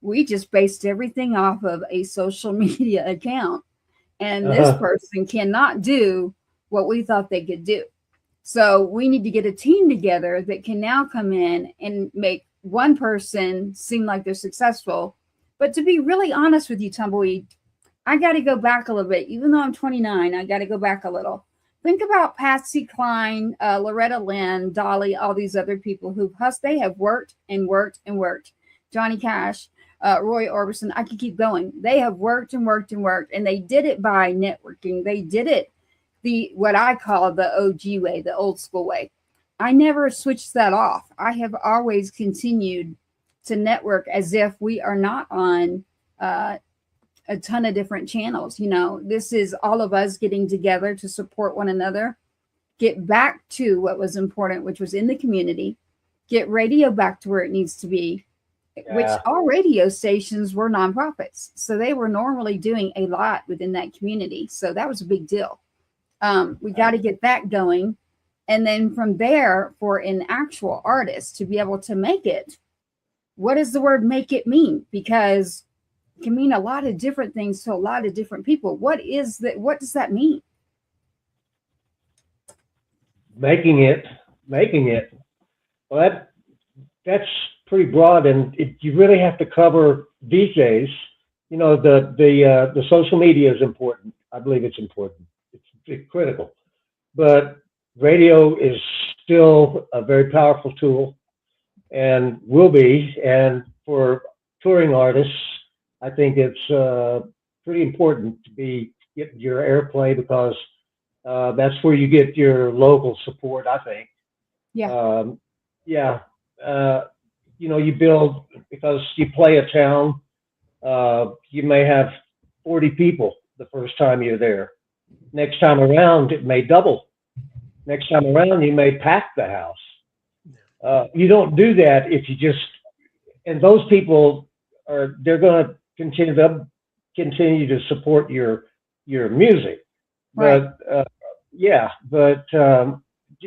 we just based everything off of a social media account. And this person cannot do what we thought they could do. So we need to get a team together that can now come in and make one person seem like they're successful. But to be really honest with you, Tumbleweed, I got to go back a little bit. Even though I'm 29, I got to go back a little. Think about Patsy Cline, Loretta Lynn, Dolly, all these other people who they have worked and worked and worked. Johnny Cash, Roy Orbison, I could keep going. They have worked and worked and worked, and they did it by networking. They did it what I call the OG way, the old school way. I never switched that off. I have always continued to network as if we are not on a ton of different channels. This is all of us getting together to support one another, get back to what was important, which was in the community, get radio back to where it needs to be, which all radio stations were nonprofits. So they were normally doing a lot within that community. So that was a big deal. We got to get that going. And then from there, for an actual artist to be able to make it, what does the word make it mean? Because it can mean a lot of different things to a lot of different people. What does that mean? Making it. Well, that's pretty broad, and you really have to cover these days. The social media is important. I believe it's important. It's critical, but radio is still a very powerful tool, and will be. And for touring artists, I think it's pretty important to get your airplay, because that's where you get your local support, I think. You build, because you play a town, you may have 40 people the first time you're there. Next time around, it may double. Next time around, you may pack the house. You don't do that if you just, and those people they're going to continue to support your music. Right. But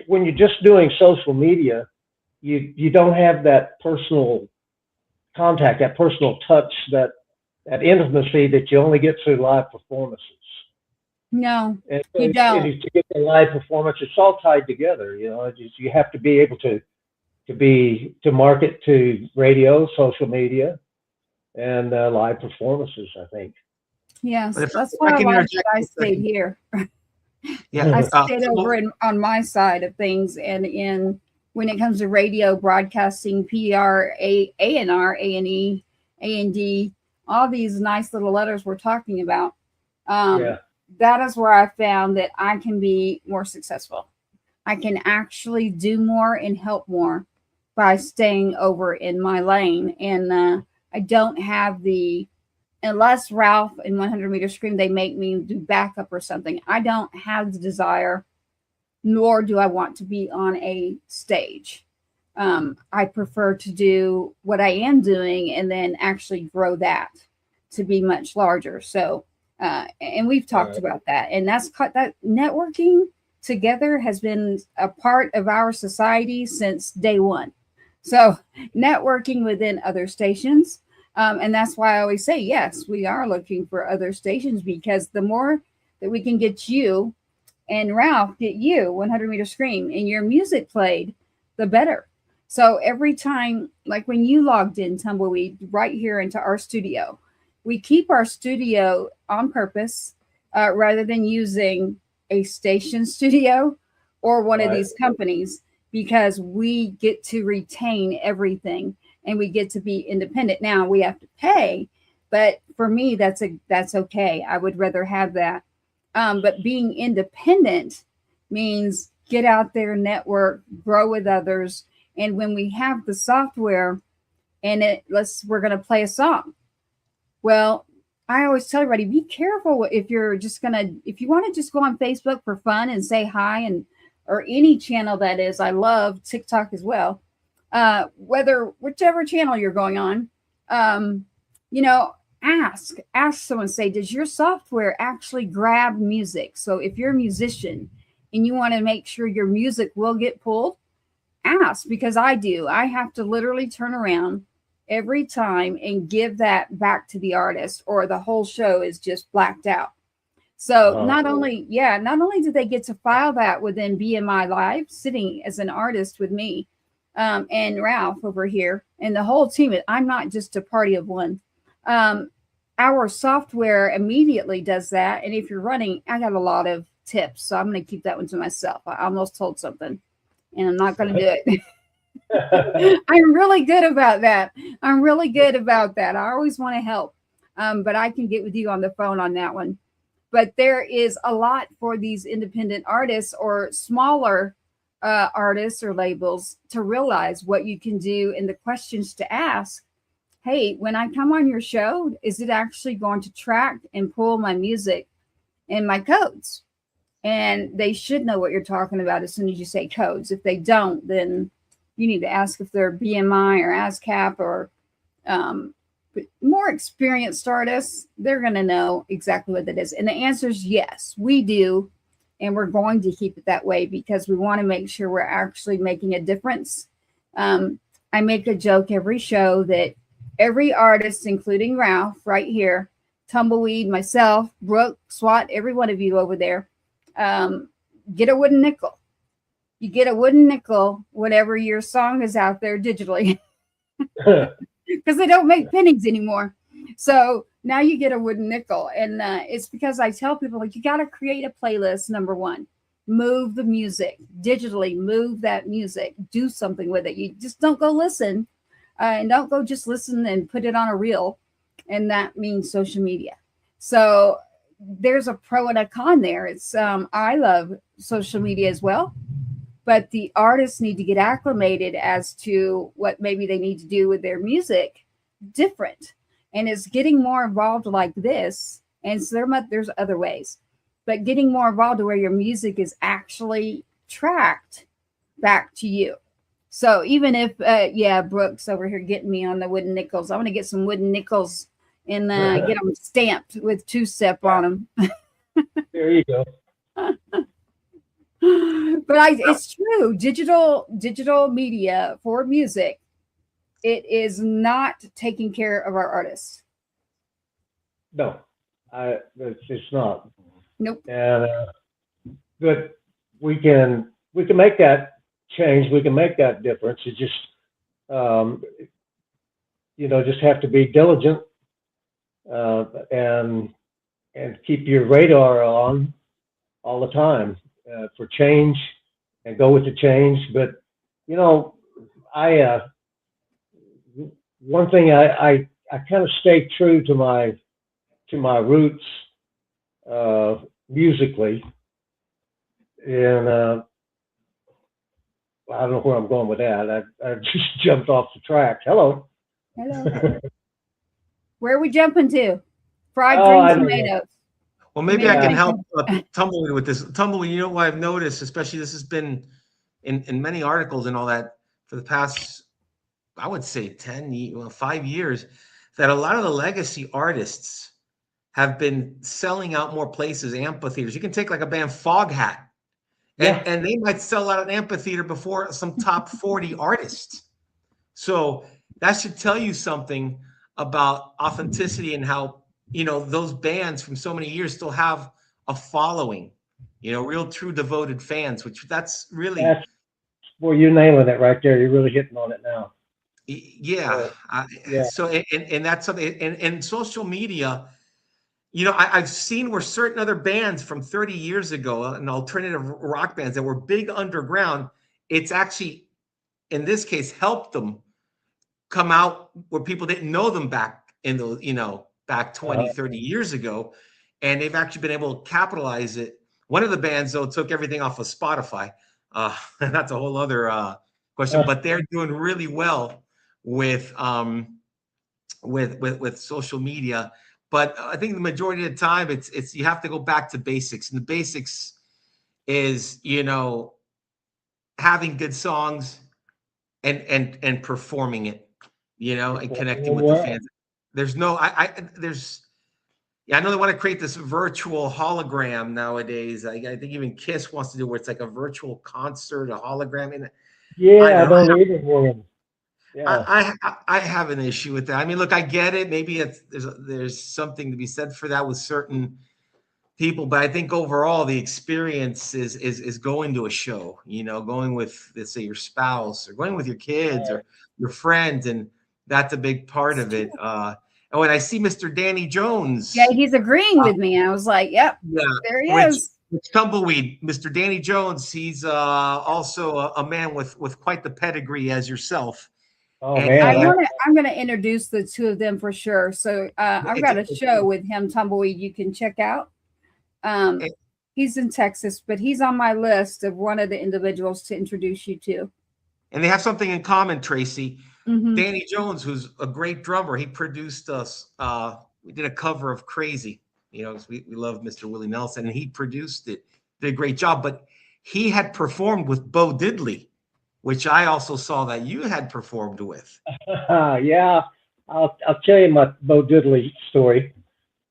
when you're just doing social media, you don't have that personal contact, that personal touch, that intimacy that you only get through live performances. No, and you don't. To get the live performance, it's all tied together. You have to be able to market to radio, social media, and live performances, I think. Yes, that's why I like that I stayed here. I stayed over on my side of things, and when it comes to radio, broadcasting, PR, A&R, A&E, A&D, all these nice little letters we're talking about. That is where I found that I can be more successful. I can actually do more and help more by staying over in my lane. And I don't have unless Ralph and 100 Meter Scream, they make me do backup or something. I don't have the desire, nor do I want to be on a stage. I prefer to do what I am doing and then actually grow that to be much larger. So, and we've talked about that, and that networking together has been a part of our society since day one. So networking within other stations. And that's why I always say, yes, we are looking for other stations, because the more that we can get you and Ralph, get you 100 Meter Scream and your music played, the better. So every time, like when you logged in Tumbleweed right here into our studio, we keep our studio on purpose rather than using a station studio or one of these companies, because we get to retain everything and we get to be independent. Now we have to pay, but for me, that's okay. I would rather have that. But being independent means get out there, network, grow with others. And when we have the software and we're going to play a song. Well, I always tell everybody, be careful if you want to just go on Facebook for fun and say hi, or any channel that is. I love TikTok as well. Whichever channel you're going on, ask someone, say, does your software actually grab music? So if you're a musician and you want to make sure your music will get pulled, ask, because I do. I have to literally turn around every time and give that back to the artist, or the whole show is just blacked out. So not only do they get to file that within BMI Live, sitting as an artist with me, and Ralph over here and the whole team, I'm not just a party of one. our software immediately does that. And if you're running, I got a lot of tips, so I'm going to keep that one to myself. I almost told something, and I'm not going to do it. I'm really good about that. I'm really good about that. I always want to help, but I can get with you on the phone on that one. But there is a lot for these independent artists or smaller artists or labels to realize what you can do and the questions to ask. Hey, when I come on your show, is it actually going to track and pull my music and my codes? And they should know what you're talking about as soon as you say codes. If they don't, then you need to ask if they're BMI or ASCAP or more experienced artists. They're going to know exactly what that is. And the answer is yes, we do. And we're going to keep it that way because we want to make sure we're actually making a difference. I make a joke every show that every artist, including Ralph right here, Tumbleweed, myself, Brooke, SWAT, every one of you over there, get a wooden nickel. You get a wooden nickel whenever your song is out there digitally because they don't make pennies anymore. So now you get a wooden nickel. And it's because I tell people, like, you got to create a playlist, number one. Move the music digitally, move that music, do something with it. You just don't go listen and don't go just listen and put it on a reel. And that means social media. So there's a pro and a con there. It's I love social media as well, but the artists need to get acclimated as to what maybe they need to do with their music different. And it's getting more involved like this. And so there's other ways, but getting more involved to where your music is actually tracked back to you. So even if, yeah, Brooks over here getting me on the wooden nickels, I'm going to get some wooden nickels and get them stamped with 2-step on them. There you go. But it's true. Digital media for music, it is not taking care of our artists. No, it's not. Nope. And but we can make that change. We can make that difference. It just just have to be diligent and keep your radar on all the time for change and go with the change. But one thing I kind of stay true to my roots musically, and I don't know where I'm going with that. I just jumped off the track. Hello. Where are we jumping to? Fried green tomatoes. Well, maybe I can help Tumbleweed with this. Tumbleweed, you know what I've noticed, especially this has been in many articles and all that for the past, I would say 5 years, that a lot of the legacy artists have been selling out more places, amphitheaters. You can take like a band Foghat, and they might sell out an amphitheater before some top 40 artists. So that should tell you something about authenticity and how, those bands from so many years still have a following, real true devoted fans, which that's really. Well, you're nailing it right there. You're really hitting on it now. Yeah. So, and that's something, and social media, I've seen where certain other bands from 30 years ago, and alternative rock bands that were big underground, it's actually, in this case, helped them come out where people didn't know them back in the, back 20, 30 years ago. And they've actually been able to capitalize it. One of the bands, though, took everything off of Spotify. And that's a whole other question, but they're doing really well with social media. But I think the majority of the time it's you have to go back to basics. And the basics is, having good songs and performing it, and connecting with the fans. There's no, I know they want to create this virtual hologram nowadays. I think even Kiss wants to do where it's like a virtual concert, a hologram. And I don't either one. Yeah. I have an issue with that. I mean, look, I get it. Maybe there's something to be said for that with certain people, but I think overall the experience is going to a show, going with, let's say, your spouse or going with your kids or your friends, and that's a big part of it. Oh, and I see Mr. Danny Jones. Yeah, he's agreeing with me. I was like, yep, Yeah, there he which, is. which Tumbleweed, Mr. Danny Jones. He's also a man with quite the pedigree as yourself. Oh And man, I'm gonna introduce the two of them for sure. So I've got a show with him, Tumbleweed, you can check out. it- He's in Texas, but he's on my list of one of the individuals to introduce you to. and they have something in common, Tracy. Mhm. Danny Jones, who's a great drummer, he produced us. We did a cover of "Crazy." You know, 'cause we love Mr. Willie Nelson, and he produced it. Did a great job. But he had performed with Bo Diddley, which I also saw that you had performed with. yeah. I'll tell you my Bo Diddley story.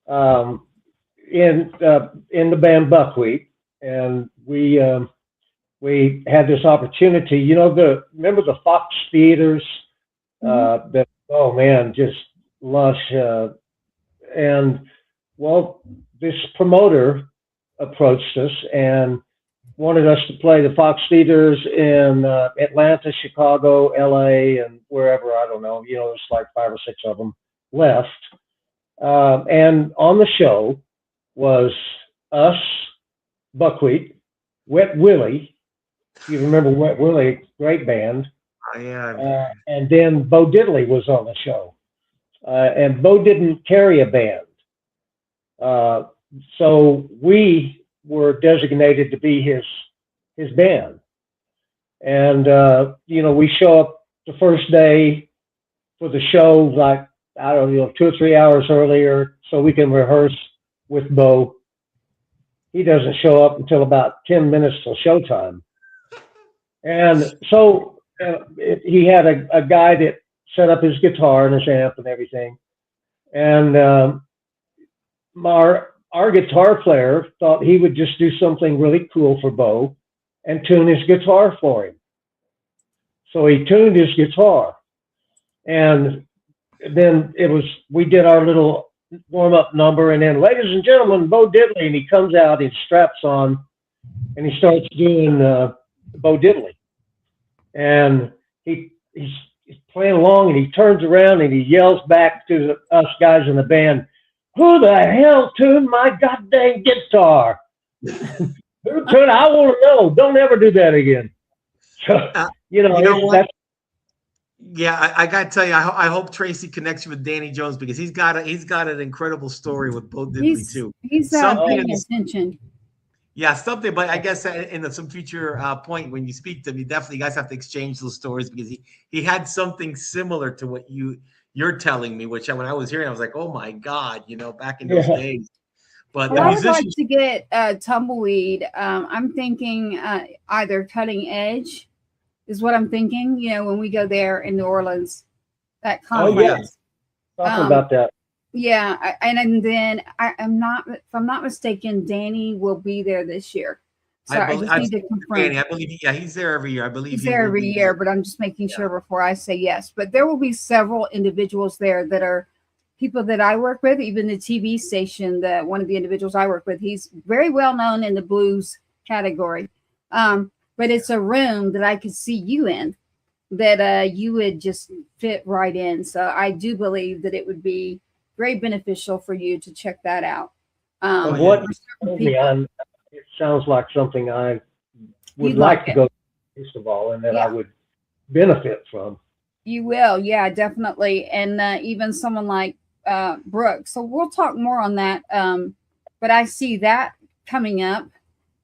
In the band Buckwheat, and we had this opportunity. You know, remember the Fox Theaters? That, oh man, just lush. And well, this promoter approached us and wanted us to play the Fox Theaters in Atlanta, Chicago, LA, and wherever, I don't know. You know, there's like 5 or 6 of them left. And on the show was us, Buckwheat, Wet Willie. If you remember Wet Willie, great band. Oh, yeah. And then Bo Diddley was on the show. And Bo didn't carry a band. So we were designated to be his band. And, you know, we show up the first day for the show, like, I don't know, 2 or 3 hours earlier so we can rehearse with Bo. He doesn't show up until about 10 minutes till showtime. And so he had a guy that set up his guitar and his amp and everything. And our guitar player thought he would just do something really cool for Bo and tune his guitar for him. So he tuned his guitar. And then we did our little warm-up number, and then, ladies and gentlemen, Bo Diddley, and he comes out, he straps on, and he starts doing Bo Diddley. And he's playing along, and he turns around, and he yells back to us guys in the band, "Who the hell tuned my goddamn guitar? Who tuned? I want to know. Don't ever do that again." So, you know that's. Yeah, I got to tell you, I hope Tracy connects you with Danny Jones, because he's got an incredible story with Bo Diddley too. He's paying attention. Yeah, something. But I guess in some future point when you speak to me, definitely you guys have to exchange those stories, because he had something similar to what you're telling me, which when I was hearing, I was like, oh my God, you know, back in those days. But well, I would like to get Tumbleweed. I'm thinking either Cutting Edge is what I'm thinking. You know, when we go there in New Orleans, that conference. Oh yeah, talking about that. Yeah, and then I'm not, if I'm not mistaken, Danny will be there this year. So I just need to confirm. Danny, I believe, yeah, he's there every year. I believe he's there every year, but I'm just making sure before I say yes. But there will be several individuals there that are people that I work with, even the TV station, one of the individuals I work with, he's very well known in the blues category. But it's a room that I could see you in, that you would just fit right in. So I do believe that it would be very beneficial for you to check that out. It sounds like something I would like to go to, first of all, and that I would benefit from. You will, yeah, definitely. And even someone like Brooke. So we'll talk more on that. But I see that coming up.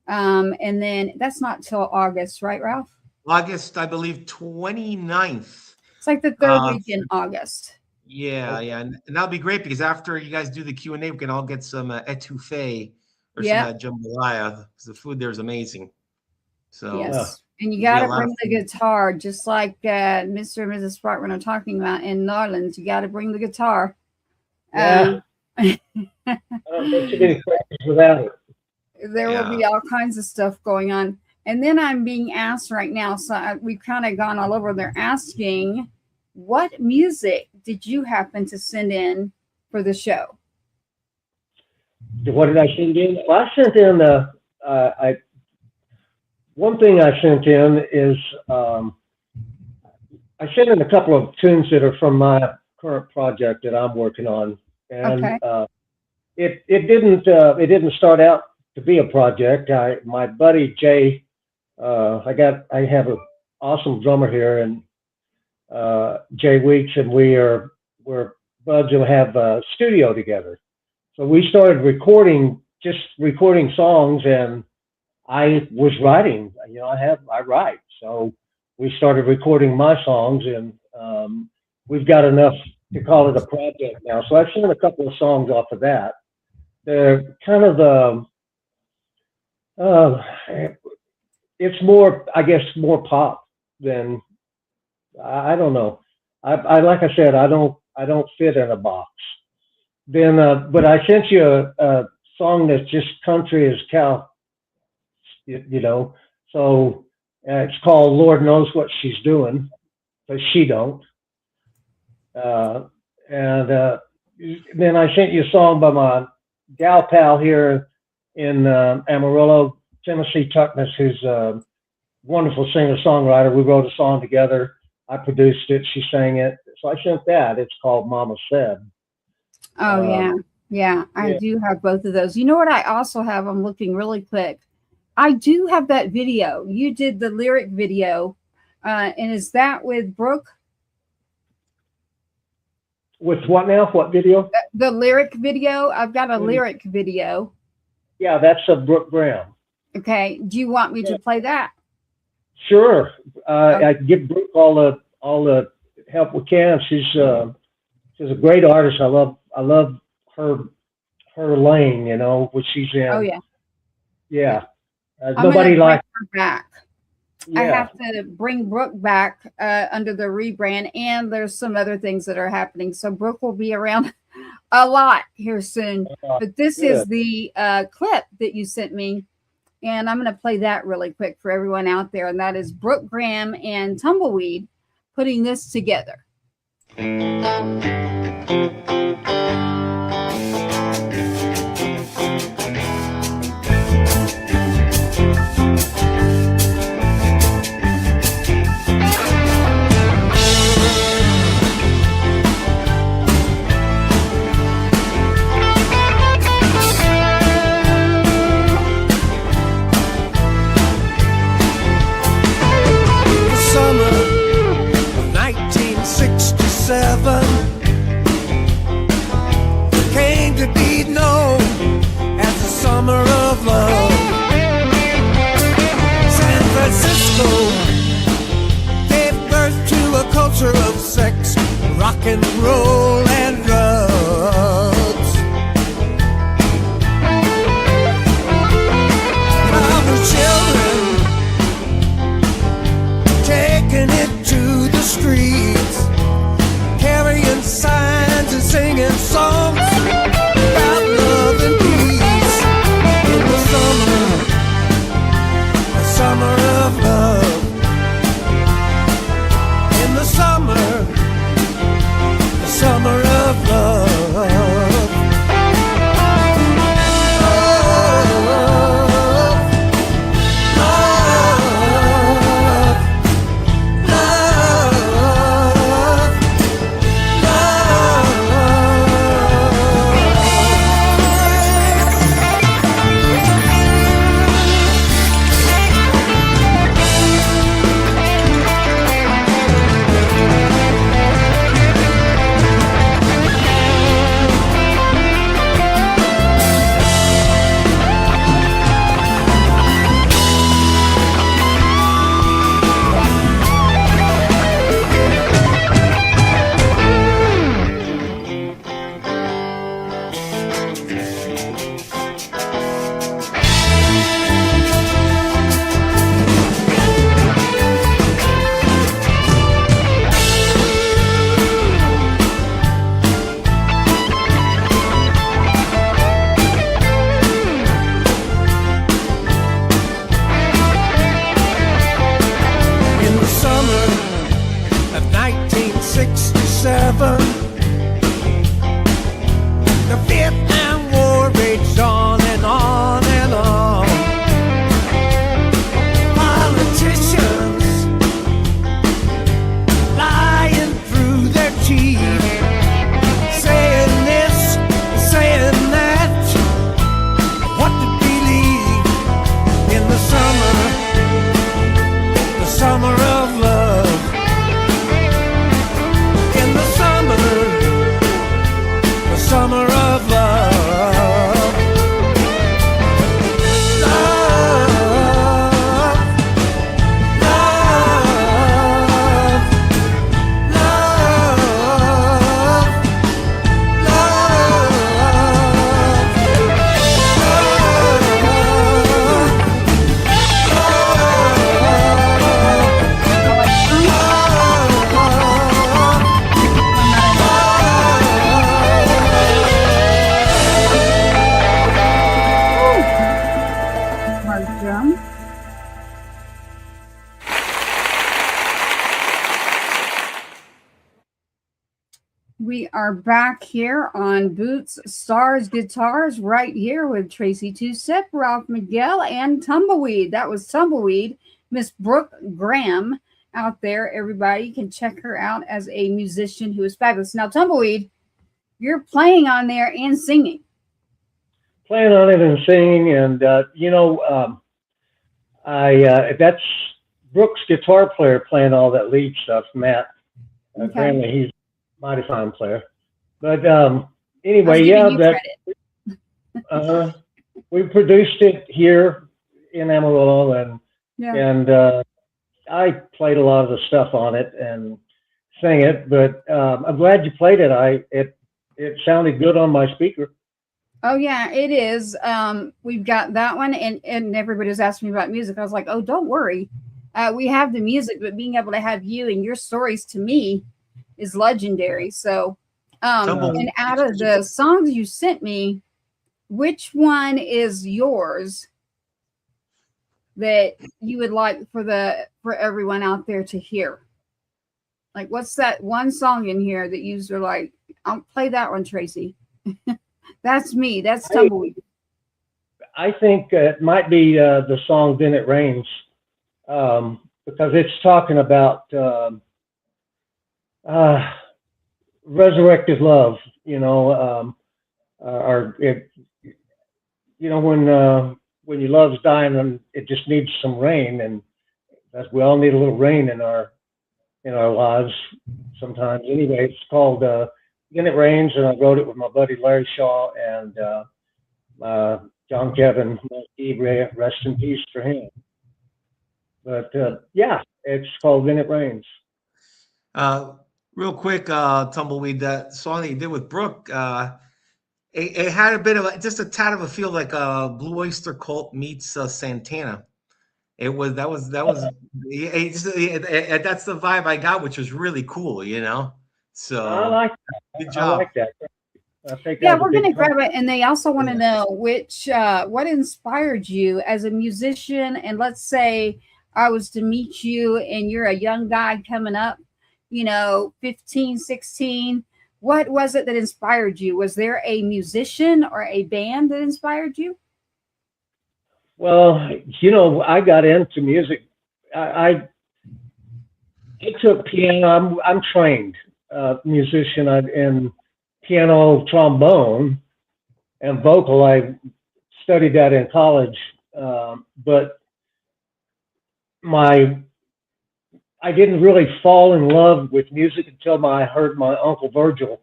And then that's not till August, right, Ralph? August, I believe, 29th. It's like the third week in August. Yeah, and that'll be great, because after you guys do the Q&A, we can all get some etouffee or some jambalaya, because the food there is amazing. So yes, and you got to bring the guitar, just like Mr. and Mrs. Sparkman are talking about in New Orleans. You got to bring the guitar. Yeah. I don't get too many questions without it. There will be all kinds of stuff going on. And then I'm being asked right now, so we've kind of gone all over. They're asking, what music did you happen to send in for the show? What did I send in? Well, I sent in one thing I sent in is I sent in a couple of tunes that are from my current project that I'm working on, and Okay. it didn't start out to be a project. My buddy Jay, I have an awesome drummer here, and Jay Weeks, and we're buds who have a studio together. So we started just recording songs, and I was writing. You know, I write. So we started recording my songs, and we've got enough to call it a project now. So I've seen a couple of songs off of that. They're kind of it's more, I guess, more pop than, I don't know. I like I said, I don't fit in a box. Then, but I sent you a song that's just country as cow, you know. So it's called "Lord Knows What She's Doing," but she don't. And then I sent you a song by my gal pal here in Amarillo, Tennessee, Tuckness, who's a wonderful singer-songwriter. We wrote a song together. I produced it. She sang it. So I sent that. It's called "Mama Said." Oh yeah. Yeah, I yeah. do have both of those. You know what I also have? I'm looking really quick. I do have that video. You did the lyric video. And is that with Brooke? With what now? What video? The lyric video? I've got a lyric video. Yeah, that's a Brooke Graham. Okay. Do you want me to play that? Sure. I give Brooke all the help we can. She's a great artist. I love her lane, you know, what she's in. Oh yeah. Yeah. I'm Nobody gonna like bring her back. yeah. I have to bring Brooke back under the rebrand, and there's some other things that are happening. So Brooke will be around a lot here soon. But this is the clip that you sent me, and I'm going to play that really quick for everyone out there. And that is Brooke Graham and Tumbleweed putting this together. Summer of 1967, are back here on Boots, Stars, Guitars, right here with Tracy Two-Step, Ralph Miguel, and Tumbleweed. That was Tumbleweed, Miss Brooke Graham out there. Everybody can check her out as a musician who is fabulous. Now, Tumbleweed, you're playing on there and singing. Playing on it and singing, and that's Brooke's guitar player playing all that lead stuff, Matt. Okay. Apparently he's a mighty fine player. But anyway, we produced it here in Amarillo, and I played a lot of the stuff on it and sang it. But I'm glad you played it. It sounded good on my speaker. Oh yeah, it is. We've got that one, and everybody was asking me about music. I was like, oh, don't worry. We have the music, but being able to have you and your stories to me is legendary. So, and out of the songs you sent me, which one is yours that you would like for everyone out there to hear? Like, what's that one song in here that you are like, I'll play that one, Tracy. That's me. That's Tumbleweed. I think it might be the song "Then It Rains," because it's talking about resurrected love. When your love's dying and it just needs some rain, and as we all need a little rain in our lives sometimes. Anyway, it's called "Then It Rains," and I wrote it with my buddy Larry Shaw and John Kevin. Rest in peace for him. But it's called "Then It Rains." Real quick, Tumbleweed, that song that you did with Brooke, it had a bit of just a tad of a feel like Blue Oyster Cult meets Santana. That's the vibe I got, which was really cool, So I like that. Good job. I like that. We're going to grab it. And they also want to know what inspired you as a musician. And let's say I was to meet you and you're a young guy coming up, 15, 16. What was it that inspired you? Was there a musician or a band that inspired you? Well, I got into music. I took piano. I'm trained musician in piano, trombone, and vocal. I studied that in college, but I didn't really fall in love with music until I heard my Uncle Virgil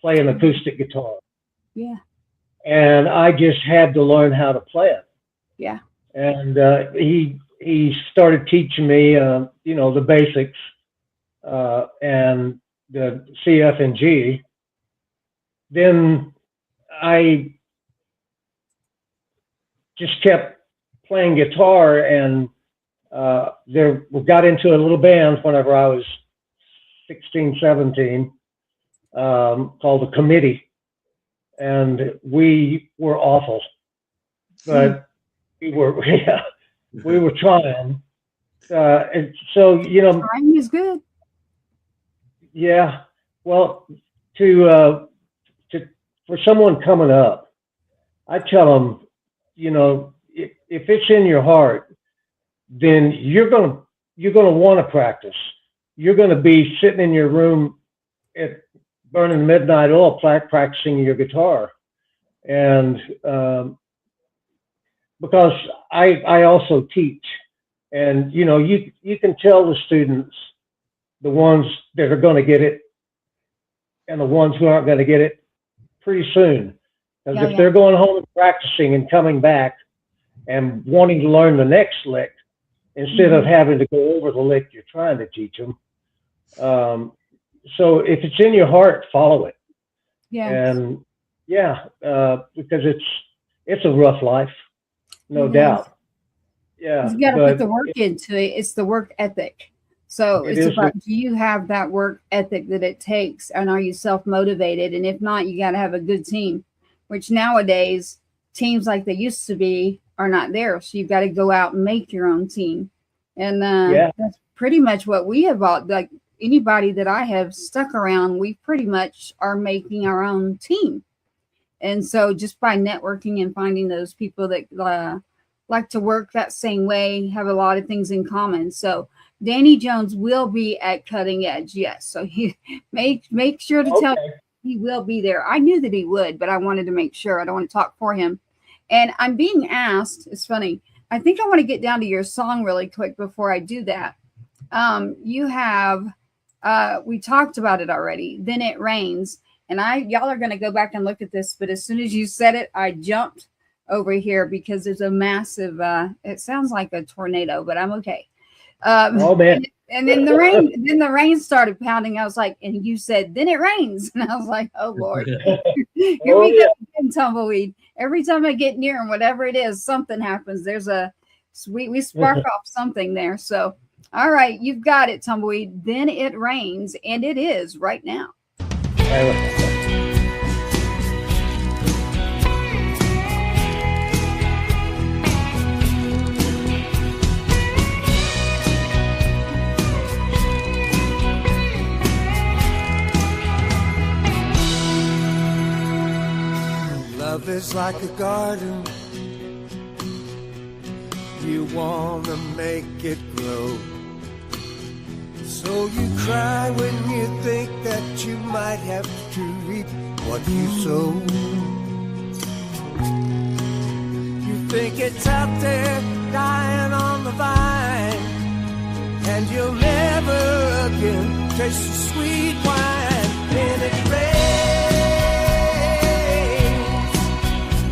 play an acoustic guitar. Yeah. And I just had to learn how to play it. Yeah. And he started teaching me, the basics and the C, F, and G. Then I just kept playing guitar, and we got into a little band whenever I was 16, 17, called The Committee, and we were awful, but we were trying. And so, trying is good. Yeah. Well, for someone coming up, I tell them, if it's in your heart, then you're gonna want to practice. You're gonna be sitting in your room at burning midnight oil, practicing your guitar, and because I also teach, and you can tell the students, the ones that are going to get it and the ones who aren't going to get it pretty soon. Because if they're going home and practicing and coming back and wanting to learn the next lick instead of having to go over the lick you're trying to teach them. So if it's in your heart, follow it. Yeah. And because it's a rough life, no doubt. Yeah. You got to put the work into it. It's the work ethic. So it's about, do you have that work ethic that it takes, and are you self-motivated? And if not, you got to have a good team, which nowadays teams like they used to be are not there. So you've got to go out and make your own team. And that's pretty much what we have all, like, anybody that I have stuck around, we pretty much are making our own team. And so just by networking and finding those people that like to work that same way, have a lot of things in common. So Danny Jones will be at Cutting Edge. Yes. So he make sure to tell you he will be there. I knew that he would, but I wanted to make sure. I don't want to talk for him. And I'm being asked, it's funny. I think I want to get down to your song really quick before I do that. You have, we talked about it already. Then It Rains. And y'all are going to go back and look at this, but as soon as you said it, I jumped over here because there's a massive, it sounds like a tornado, but I'm okay. Oh man. And then the rain started pounding. I was like, and you said, then it rains. And I was like, oh Lord, here we go again, Tumbleweed. Every time I get near him, whatever it is, something happens. We spark off something there. So, all right, you've got it, Tumbleweed. Then it rains, and it is right now. Love is like a garden. You wanna make it grow. So you cry when you think that you might have to reap what you sow. You think it's out there dying on the vine, and you'll never again taste the sweet wine. Then it rains,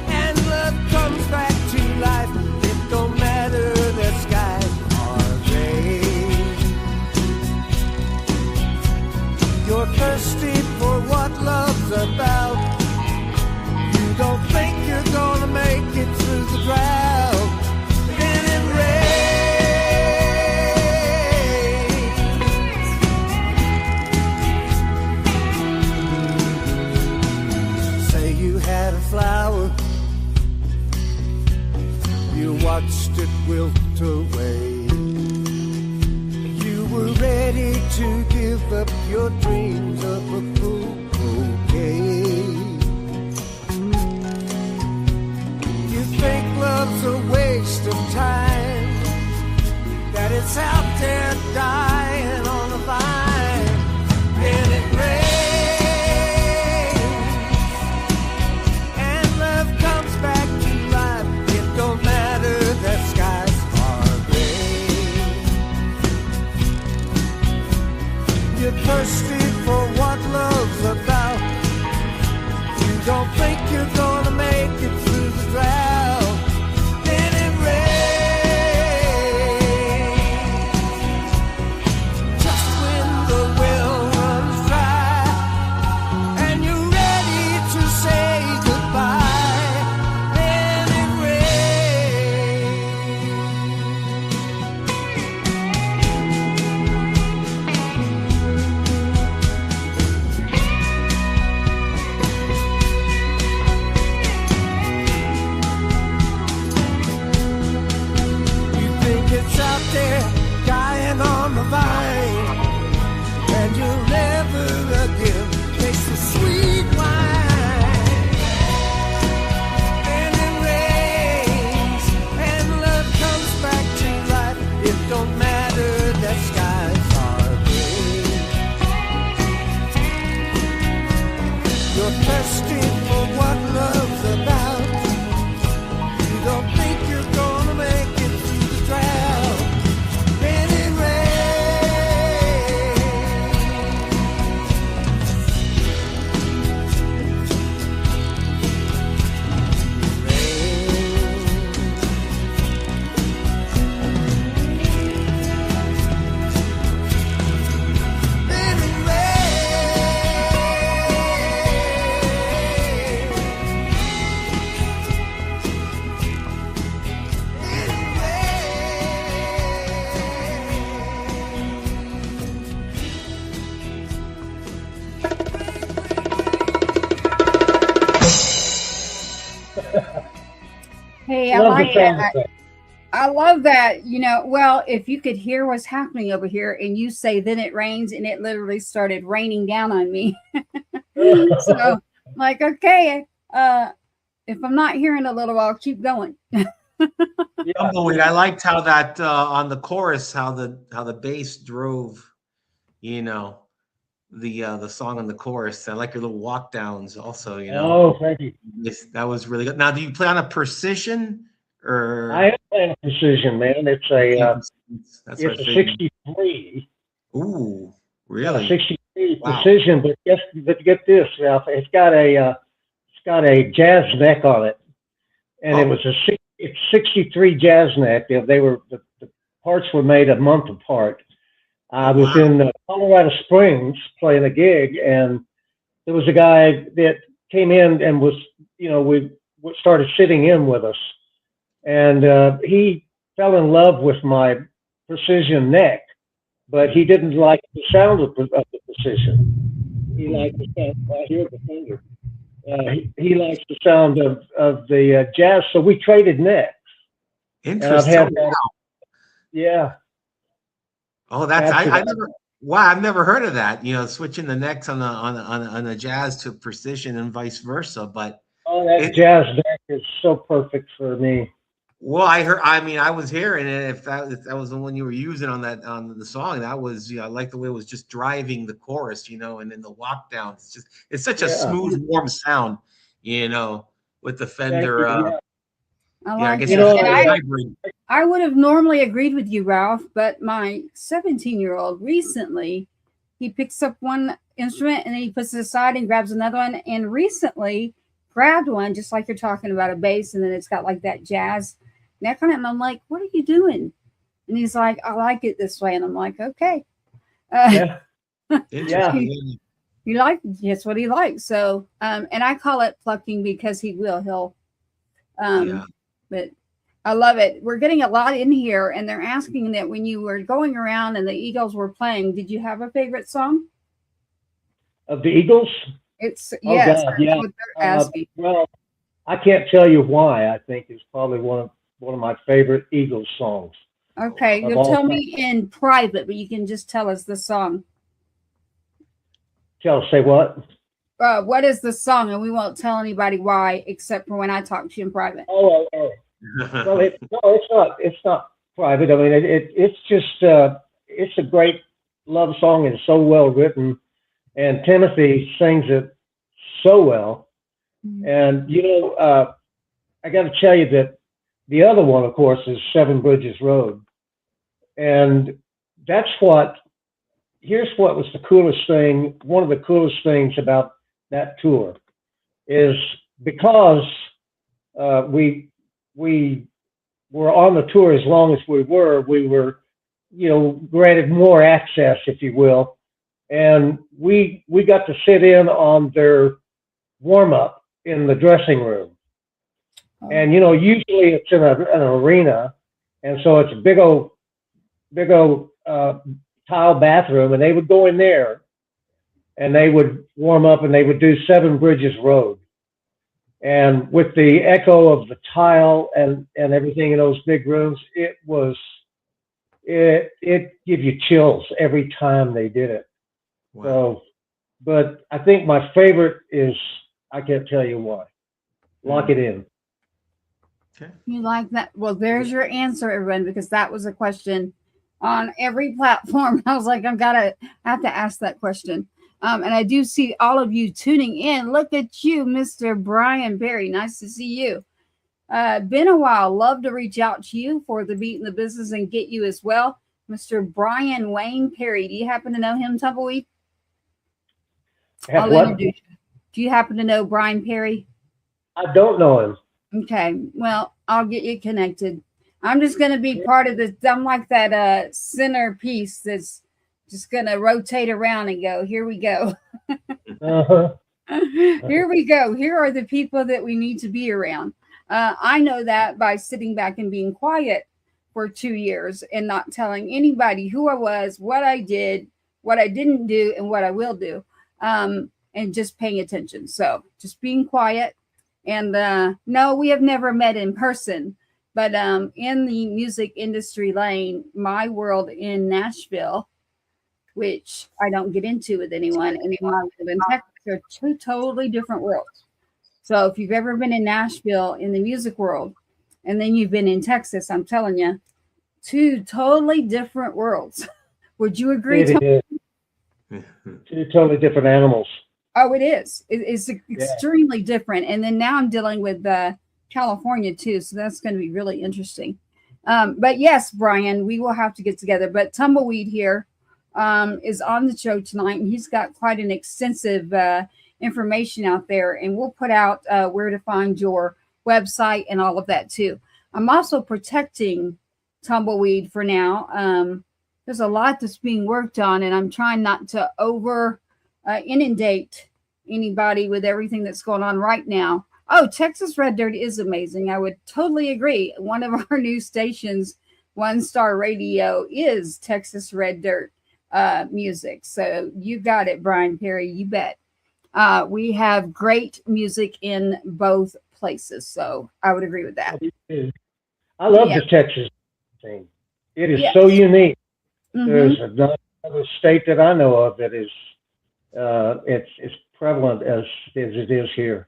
and love comes back to life. It don't matter the skies are gray. You're thirsty for what love's about. You don't think you're gonna make it through the drought. Then it rains. Say you had a flower, you watched it wilt away. You were ready to give up your dreams of a full bouquet. You think love's a waste of time, that it's out there dying on the vine. Then it rains, and love comes back to life. It don't matter that skies are gray. You're thirsty for what love's about. You don't think you're gonna make it through the drought. Then it rains, just when the well runs dry, and you're ready to say goodbye. Then it rains. You think it's out there dying on the vine, and you'll never again taste the sweet wine. And it rains, and love comes back to life. It don't matter that skies are blue. You're thirsty for what love's about. You don't think you're gonna make it through the drought. Then it Hey, I Love like the sound that. effect. I love that. Well, if you could hear what's happening over here and you say, then it rains, and it literally started raining down on me. So, like, okay, if I'm not hearing a little, I'll keep going. Tumbleweed, I liked how that on the chorus, how the bass drove, you know, the song on the chorus. I like your little walk downs also, Oh, thank you. Yes, that was really good. Now, do you play on a precision or I am playing a precision, man. It's that's what I a figured. 63. Ooh, Yeah, really? 63 Wow. precision, but get this, Ralph. It's got a jazz neck on it, and Oh, it's 63 jazz neck. They were the parts were made a month apart. I was wow. in Colorado Springs playing a gig, and there was a guy that came in and was, we started sitting in with us, and he fell in love with my precision neck, but he didn't like the sound of the precision. He liked the sound. I hear the finger. He likes the sound of the jazz, so we traded necks, and I've Interesting. had that. Yeah, Oh, that's after I that. never wow, I've never heard of that. Switching the necks on a jazz to precision and vice versa. But Oh, that it jazz neck is so perfect for me. well, I heard. I mean, I was hearing it. If that was the one you were using on the song, that was I like the way it was just driving the chorus, and then the walk down. It's such a Yeah, smooth, warm sound, with the thank Fender. you. Yeah. I Yeah, I like guess You that. you know, And call it I, hybrid. I would have normally agreed with you, Ralph, but my 17-year-old recently, he picks up one instrument and then he puts it aside and grabs another one. And recently grabbed one, just like you're talking about a bass, and then it's got like that jazz neck on it. And I'm like, what are you doing? And he's like, I like it this way. And I'm like, okay. Uh, yeah, yeah. Interesting. he like that's what he likes. So, and I call it plucking because he'll, Yeah. but I love it. We're getting a lot in here, and they're asking that when you were going around and the Eagles were playing, did you have a favorite song? Of the Eagles? It's Oh yes, God, that's yeah. what they're asking. Well, I can't tell you why. I think it's probably one of my favorite Eagles songs Okay, of you'll all tell time. me in private, but you can just tell us the song. Say what? What is the song? And we won't tell anybody why, except for when I talk to you in private. Oh. Well, no, it's not. It's not private. I mean, it's just it's a great love song and so well written, and Timothy sings it so well. And I got to tell you that the other one, of course, is Seven Bridges Road, and that's what. Here's what was the coolest thing. One of the coolest things about that tour is because we were on the tour as long as we were granted more access, if you will, and we got to sit in on their warm up in the dressing room. And usually it's in an arena, and so it's a big old tile bathroom, and they would go in there and they would warm up and they would do Seven Bridges Road. And with the echo of the tile and everything in those big rooms, it gave you chills every time they did it. Wow. So, but I think my favorite is, I can't tell you why. Lock It In. Okay. You like that? Well, there's your answer, everyone, because that was a question on every platform. I was like, have to ask that question. And I do see all of you tuning in. Look at you, Mr. Brian Perry. Nice to see you. Been a while. Love to reach out to you for the beat in the business and get you as well. Mr. Brian Wayne Perry. Do you happen to know him, Tumbleweed? I'll introduce you. Do you happen to know Brian Perry? I don't know him. Okay. Well, I'll get you connected. I'm just going to be part of this. I'm like that centerpiece that's just going to rotate around and go, here we go. Uh-huh. Here we go. Here are the people that we need to be around. I know that by sitting back and being quiet for 2 years and not telling anybody who I was, what I did, what I didn't do, and what I will do, and just paying attention. So just being quiet. And no, we have never met in person, But in the music industry lane, my world in Nashville, which I don't get into with anyone, and my world in Texas are two totally different worlds. So if you've ever been in Nashville in the music world, and then you've been in Texas, I'm telling you, two totally different worlds. Would you agree? It is. Two totally different animals. Oh, it is. It's extremely different. And then now I'm dealing with California too, so that's going to be really interesting. But yes, Brian, we will have to get together. But Tumbleweed here is on the show tonight, and he's got quite an extensive information out there, and we'll put out where to find your website and all of that too. I'm also protecting Tumbleweed for now. There's a lot that's being worked on, and I'm trying not to over inundate anybody with everything that's going on right now. Oh, Texas Red Dirt is amazing. I would totally agree. One of our new stations, One Star Radio, is Texas Red Dirt music. So you got it, Brian Perry. You bet. We have great music in both places. So I would agree with that. I love the Texas thing. It is so unique. There's another state that I know of that is it's prevalent as it is here.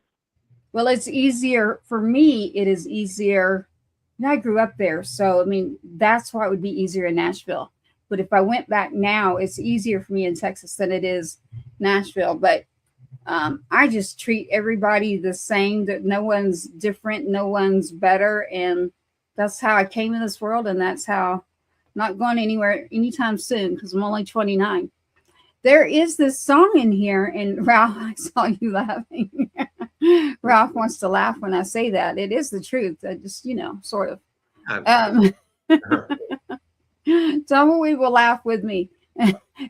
Well, it's easier for me. It is easier. I grew up there, so I mean that's why it would be easier in Nashville. But if I went back now, it's easier for me in Texas than it is Nashville. But I just treat everybody the same. That no one's different, no one's better, and that's how I came in this world, and that's how. Not going anywhere anytime soon because I'm only 29. There is this song in here, and Ralph, I saw you laughing. Ralph wants to laugh when I say that. It is the truth. I just, sort of. Tumbleweed will laugh with me.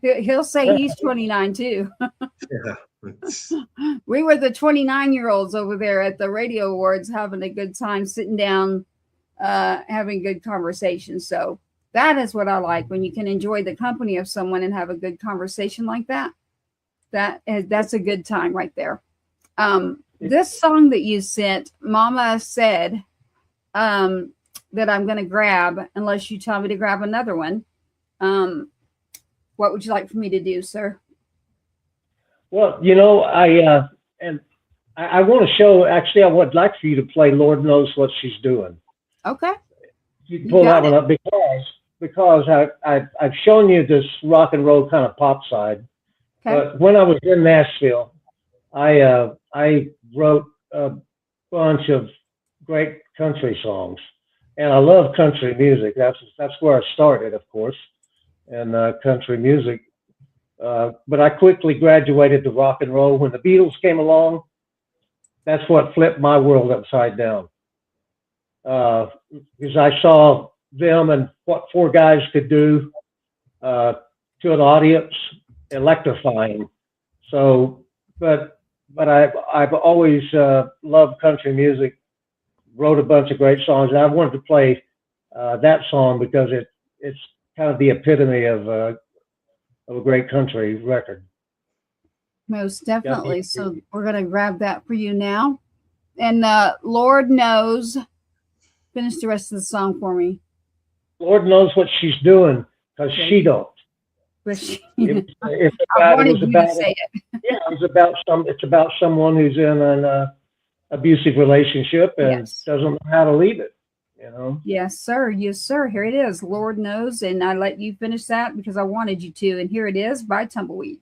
He'll say he's 29 too. We were the 29-year-olds over there at the radio awards having a good time, sitting down, having good conversation. So that is what I like, when you can enjoy the company of someone and have a good conversation like that. That's a good time right there. This song that you sent, Mama said that I'm going to grab, unless you tell me to grab another one. What would you like for me to do, sir? Well, I want to show, actually, I would like for you to play Lord Knows What She's Doing. Okay. You can pull that one up because I've shown you this rock and roll kind of pop side. Okay. But when I was in Nashville, I wrote a bunch of great country songs, and I love country music. That's where I started, of course, in country music. But I quickly graduated to rock and roll. When the Beatles came along, that's what flipped my world upside down. Because I saw them and what four guys could do to an audience, electrifying. So, but I've always loved country music. Wrote a bunch of great songs, and I wanted to play that song because it's kind of the epitome of a great country record. Most definitely. Yeah. So we're going to grab that for you now. And Lord Knows, finish the rest of the song for me. Lord knows what she's doing, because she don't. It's about someone who's in an abusive relationship and doesn't know how to leave it. Yes, sir. Yes, sir. Here it is. Lord Knows, and I let you finish that because I wanted you to. And here it is by Tumbleweed.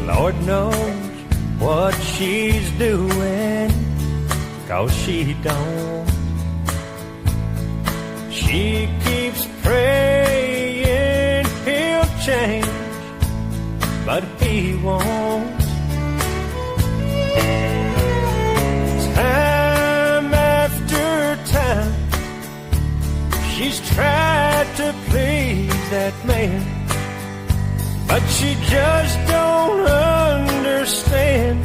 Lord knows what she's doing, 'cause she don't. She keeps praying he'll change, but he won't. Time after time, she's tried to please that man, but she just don't understand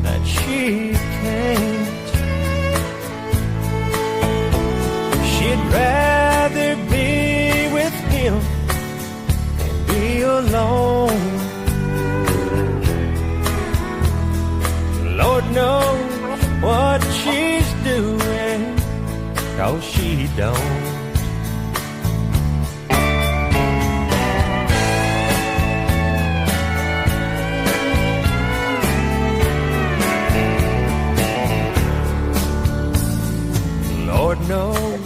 that she can't. She'd rather be with him and alone. Lord knows what she's doing, 'cause she don't. Lord knows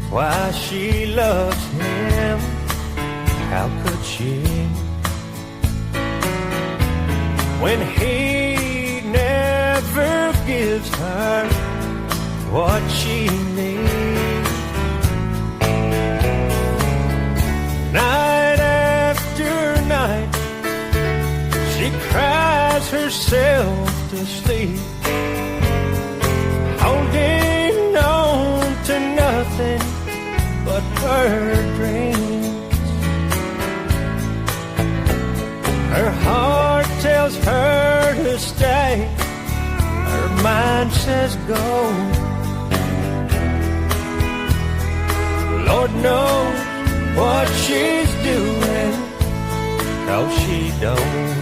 why she loves him. How could she, when he never gives her what she needs? Night after night, she cries herself to sleep, holding on to nothing but her dreams. Her heart tells her to stay, her mind says go. Lord knows what she's doing, 'cause she don't.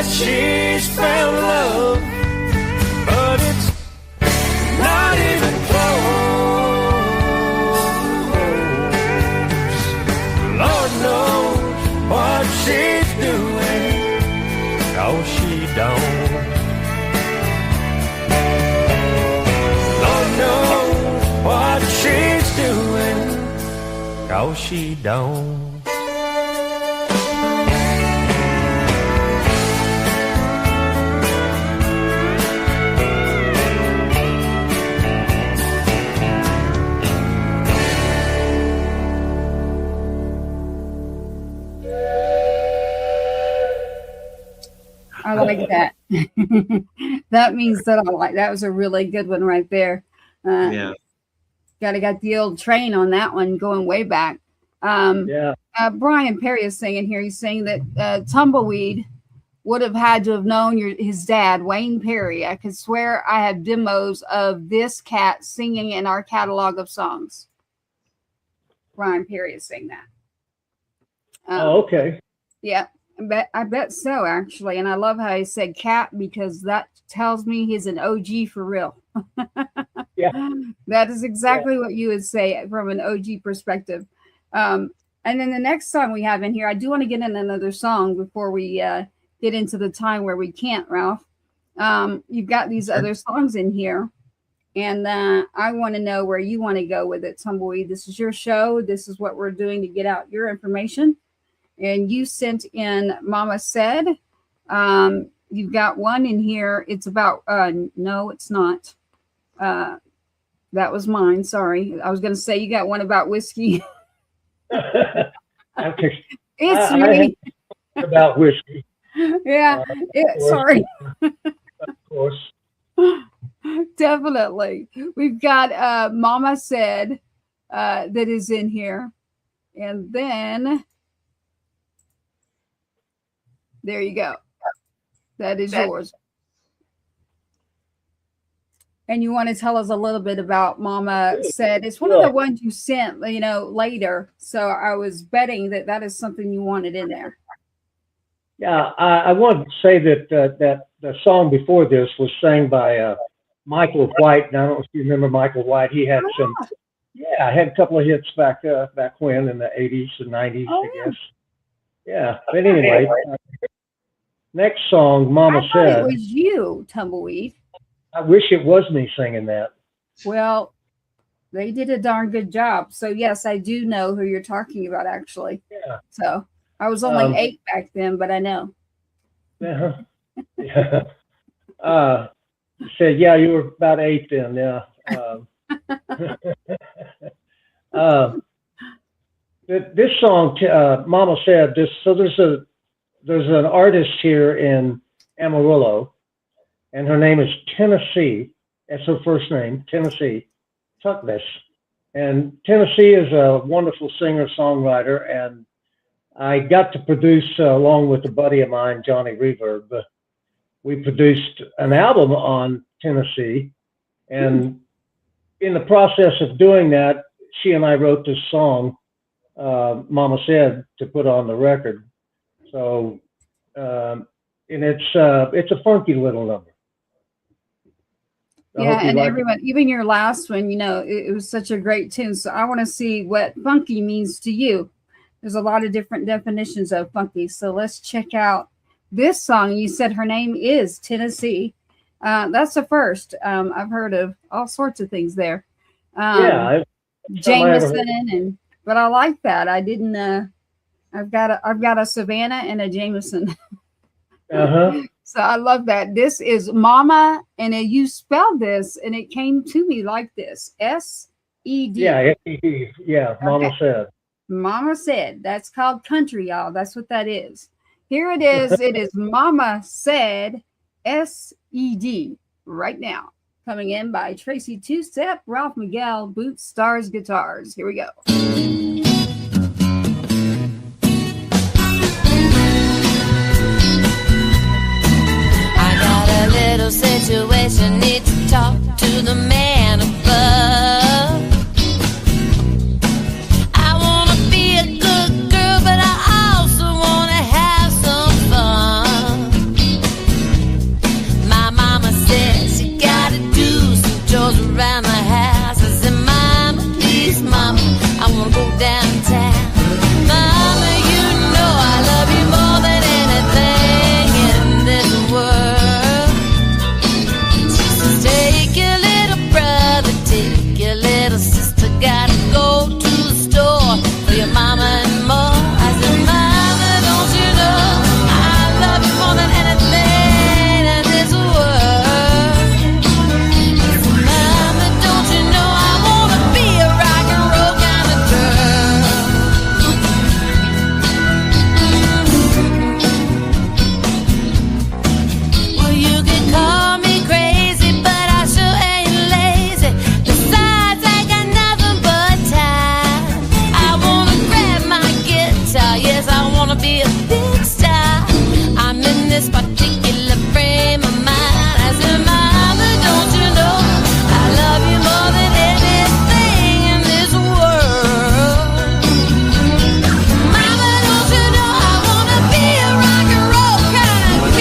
She's found love, but it's not even close. Lord knows what she's doing, 'cause she don't. Lord knows what she's doing, 'cause she don't. I like that. That means that I like that was a really good one right there. Yeah. Got the old train on that one going way back. Yeah. Brian Perry is saying here, he's saying that Tumbleweed would have had to have known his dad, Wayne Perry. I could swear I have demos of this cat singing in our catalog of songs. Brian Perry is saying that. Oh, okay. Yeah. I bet so, actually. And I love how he said cat, because that tells me he's an OG for real. Yeah. That is exactly what you would say from an OG perspective. And then the next song we have in here, I do want to get in another song before we get into the time where we can't, Ralph. You've got these other songs in here. And I want to know where you want to go with it, Tumbleweed. This is your show. This is what we're doing to get out your information. And you sent in Mama Said. You've got one in here. It's about, no, it's not. That was mine. Sorry. I was going to say you got one about whiskey. It's me. About whiskey. Yeah. Sorry. Of course. Definitely. We've got Mama Said that is in here. And then there you go. That is yours. And you want to tell us a little bit about Mama Said. It's one of the ones you sent, later. So I was betting that is something you wanted in there. Yeah, I wanted to say that that the song before this was sang by Michael White. And I don't know if you remember Michael White. He had I had a couple of hits back when in the 80s and 90s, I guess. Yeah, but anyway, next song, Mama Said. It was you, Tumbleweed. I wish it was me singing that. Well, they did a darn good job. So yes, I do know who you're talking about, actually. Yeah. So I was only 8 back then, but I know. Yeah. Yeah. Said, yeah, you were about 8 then. Yeah. This song, Mama Said. There's an artist here in Amarillo, and her name is Tennessee. That's her first name, Tennessee Tuckness. And Tennessee is a wonderful singer-songwriter, and I got to produce, along with a buddy of mine, Johnny Reverb, we produced an album on Tennessee. And in the process of doing that, she and I wrote this song, Mama Said, to put on the record. So, and it's a funky little number. Yeah, and everyone, even your last one, you know, it was such a great tune. So I want to see what funky means to you. There's a lot of different definitions of funky. So let's check out this song. You said her name is Tennessee. That's the first. I've heard of all sorts of things there. Jameson, but I like that. I didn't. I've got a Savannah and a Jameson. So I love that. This is Mama, and you spelled this, and it came to me like this: S-E-D. Yeah, S-E-D. Yeah, Mama Said. Mama Said. That's called country, y'all. That's what that is. Here it is. It is Mama Said, S-E-D, right now. Coming in by Tracy Two-Step, Ralph Miguel, Boots, Stars, Guitars. Here we go. Little situation, need to talk to the man above. I wanna be a good girl, but I also wanna have some fun. My mama says you gotta do some chores around the house. I said, Mama, please, Mama, I wanna go downtown. Mama, you know I love you more than anything in this world. Take your little brother, take your little sister, gotta go to the store for your mama and more. I said, Mama, don't you know I love you more than anything in this world? I said, Mama, don't you know I wanna be a rock and roll kind of girl. Well, you can call me crazy, yes, I wanna be a big star. I'm in this particular frame of mind. I said, Mama, don't you know I love you more than anything in this world? Mama, don't you know I wanna be a rock and roll kind of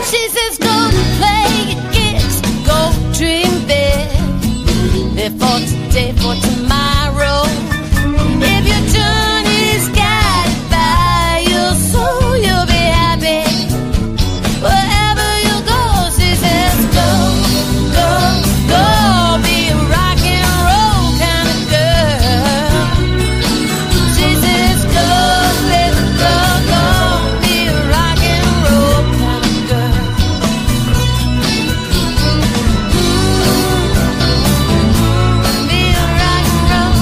She says, go play your gigs, go dream big. Before today, for tomorrow. If your journey's guided by your soul, you'll be happy. Wherever you go, she says, go, go, go. Be a rock and roll kind of girl. She says, go, let's go, go. Be a rock and roll kind of girl. Be a rock and roll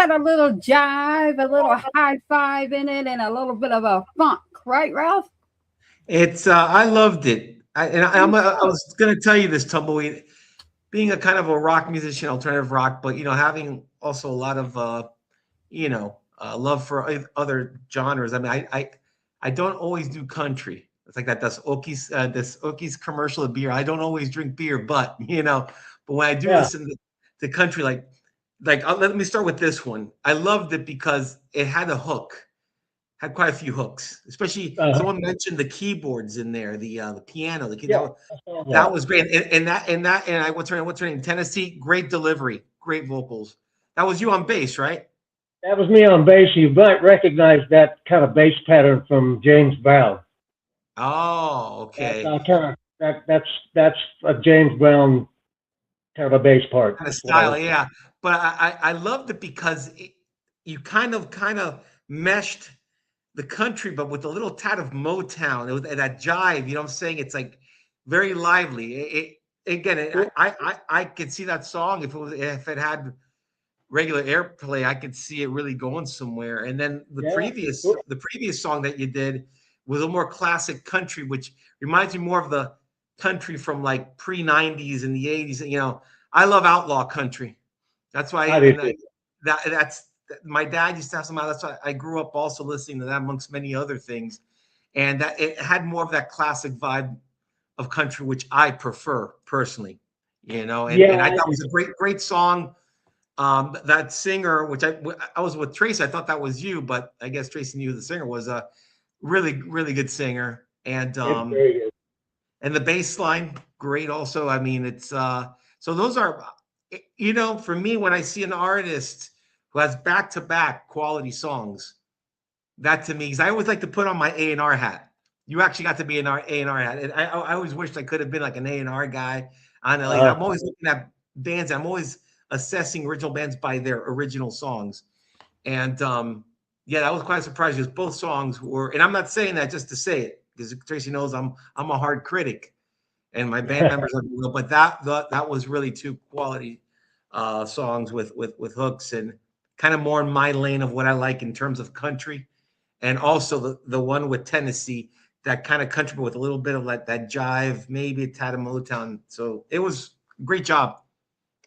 got a little jive, a little high five in it, and a little bit of a funk, right, Ralph? It's I loved it. I was going to tell you this, Tumbleweed, being a kind of a rock musician, alternative rock, but having also a lot of love for other genres. I mean, I don't always do country. It's like that. That's Oki's this Oki's commercial of beer. I don't always drink beer, but but when I do listen to country, let me start with this one. I loved it because it had a hook, had quite a few hooks, especially someone mentioned the keyboards in there, the piano, that was great. What's her name? Tennessee, great delivery, great vocals. That was you on bass, right? That was me on bass. You might recognize that kind of bass pattern from James Brown. Oh, okay. That's a James Brown kind of a bass part. Kind of style, yeah. But I loved it because you kind of meshed the country, but with a little tad of Motown. It was that jive. You know what I'm saying? It's like very lively. I could see that song if it had regular airplay, I could see it really going somewhere. And then the previous song that you did was a more classic country, which reminds me more of the country from like pre-90s and the 80s. I love outlaw country. That's why that's my dad used to have some. That's why I grew up also listening to that amongst many other things, and that it had more of that classic vibe of country, which I prefer personally. And I thought it was a great song. That singer, which I was with Tracy, I thought that was you, but I guess Tracy knew the singer was a really, really good singer. And and the bass line, great also. I mean, it's so those are, for me, when I see an artist who has back-to-back quality songs, that to me, because I always like to put on my A&R hat. You actually got to be an A&R hat. And I always wished I could have been like an A&R guy. I'm always looking at bands. I'm always assessing original bands by their original songs. And that was quite surprised because both songs were, and I'm not saying that just to say it, because Tracy knows I'm a hard critic and my band members are, but that was really two quality songs with hooks and kind of more in my lane of what I like in terms of country. And also the one with Tennessee, that kind of country, but with a little bit of like that jive, maybe a tad of Motown. So it was a great job.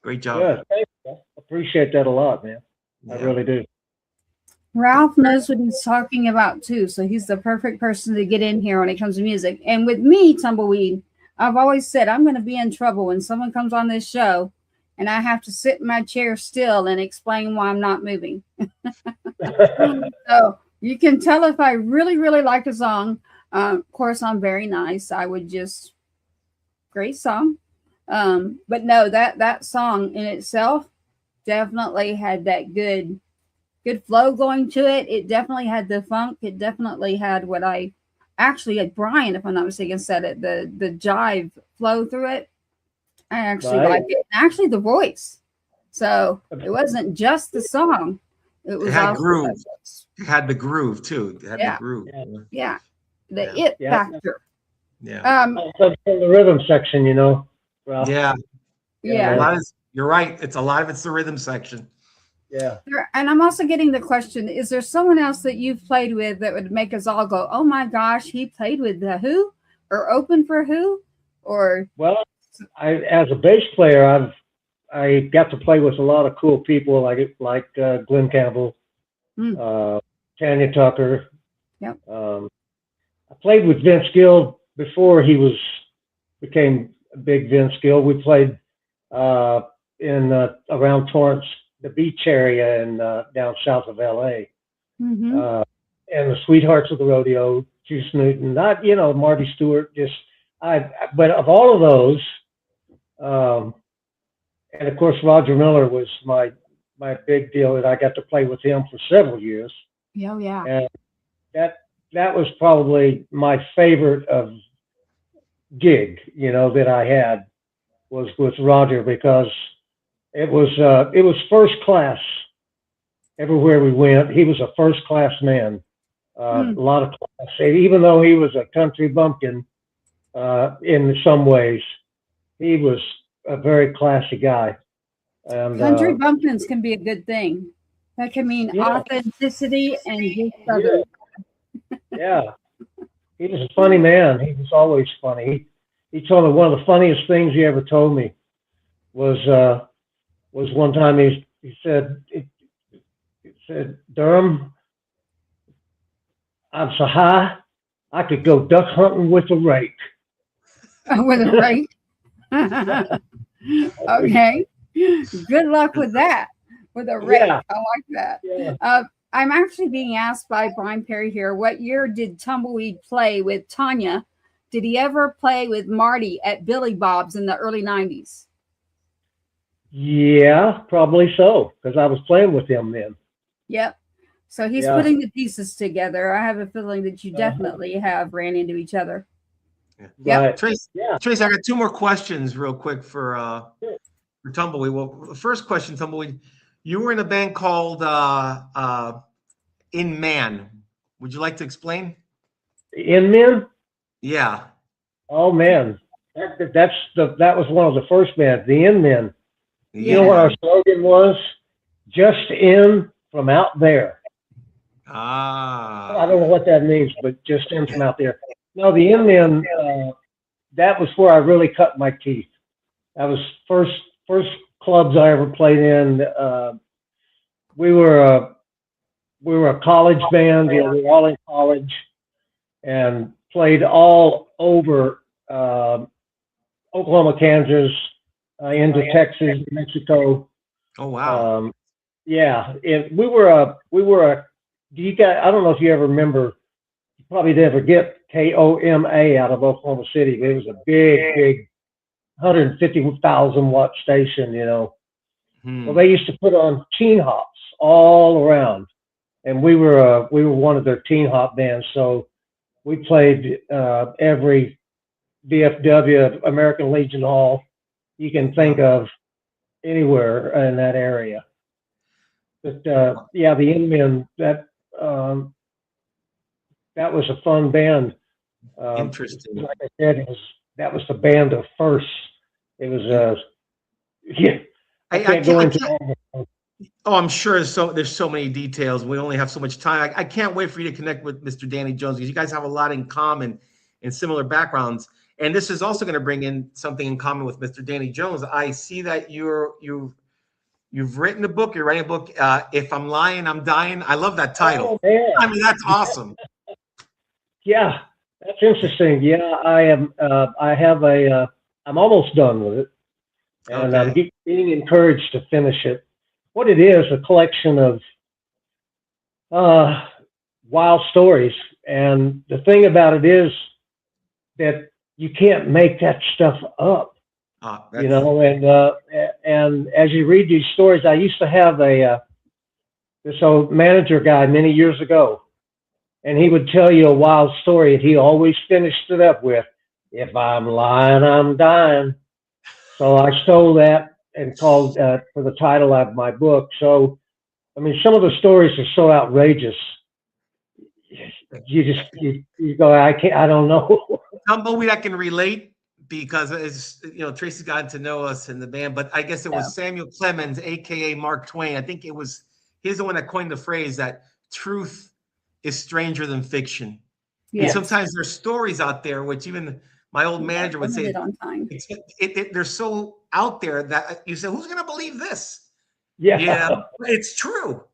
Great job. Yeah, thanks. I appreciate that a lot, man. I really do. Ralph knows what he's talking about too, so he's the perfect person to get in here when it comes to music. And with me, Tumbleweed, I've always said I'm going to be in trouble when someone comes on this show and I have to sit in my chair still and explain why I'm not moving. So you can tell if I really, really like a song. Of course, I'm very nice. I would just, great song. But no, that song in itself definitely had that good flow going to it. It definitely had the funk. It definitely had what I actually had Brian, if I'm not mistaken, said it, the jive flow through it. I actually like it. And actually the voice. So it wasn't just the song. It had groove. It had the groove too. It had the groove. Yeah. The factor. Yeah. From the rhythm section, Well, yeah. You're right. It's a lot of it's the rhythm section. Yeah. And I'm also getting the question, is there someone else that you've played with that would make us all go, oh my gosh, he played with the Who or opened for Who? Or as a bass player, I got to play with a lot of cool people like Glenn Campbell, Tanya Tucker. Yep. I played with Vince Gill before he became a big Vince Gill. We played in around Torrance, the beach area, and down south of LA. And the Sweethearts of the Rodeo, Juice Newton, Marty Stewart. But of all of those, and of course Roger Miller was my big deal, that I got to play with him for several years. Yeah, yeah. And that was probably my favorite of gig, that I had was with Roger, because it was first class everywhere we went. He was a first class man, a lot of class. Even though he was a country bumpkin in some ways, he was a very classy guy. And country bumpkins can be a good thing. That can mean Yeah. authenticity and just Yeah. southern. Yeah. He was a funny man. He was always funny. He told me one of the funniest things he ever told me was one time he said, Durham, I'm so high I could go duck hunting with a rake. With a rake. Okay. Good luck with that. With a rake. Yeah. I like that. Yeah. I'm actually being asked by Brian Perry here, what year did Tumbleweed play with Tanya? Did he ever play with Marty at Billy Bob's in the early 90s? Yeah, probably so, because I was playing with him then. Yep. So he's Yeah. putting the pieces together. I have a feeling that you definitely have ran into each other. Yep. Right. Tracy, Yeah. Tracy, I got two more questions real quick for Tumbleweed. Well, the first question, Tumbleweed, you were in a band called In Man. Would you like to explain? Inman? Yeah. Oh man, that was one of the first bands, the Inmen. You know Yeah. what our slogan was? Just in from out there. I don't know what that means, but just in from out there. No, the Inmen. That was where I really cut my teeth. That was first clubs I ever played in. We were a college band. You know, we were all in college and played all over Oklahoma, Kansas, into Texas, Mexico. Oh wow. Yeah, we were a. Do you guys? I don't know if you ever remember. You probably never get KOMA out of Oklahoma City. It was a big 150,000 watt station. You know. Well, they used to put on teen hops all around, and we were one of their teen hop bands. So we played every VFW, American Legion Hall you can think of anywhere in that area. But yeah, the Inmen, that was a fun band. Interesting. Like I said, that was the band of first. It was yeah. I can't go into all. Oh, I'm sure there's so many details. We only have so much time. I can't wait for you to connect with Mr. Danny Jones because you guys have a lot in common and similar backgrounds. And this is also going to bring in something in common with Mr. Danny Jones. I see that you've written a book. You're writing a book. If I'm lying, I'm dying. I love that title. Oh, man. I mean, that's awesome. Yeah, that's interesting. Yeah, I am. I'm almost done with it, and I'm being encouraged to finish it. What it is, a collection of wild stories, and the thing about it is that you can't make that stuff up. You know, and as you read these stories, I used to have this old manager guy many years ago, and he would tell you a wild story, and he always finished it up with, "If I'm lying, I'm dying." So I stole that and called for the title of my book. So, I mean, some of the stories are so outrageous. You go, I don't know. Tumbleweed, I can relate because as you know, Tracy's gotten to know us in the band, but I guess it was Samuel Clemens, aka Mark Twain. I think he's the one that coined the phrase that truth is stranger than fiction. Yes. And sometimes there's stories out there, which even my old manager would say, they're so out there that you say, who's going to believe this? Yeah, it's true.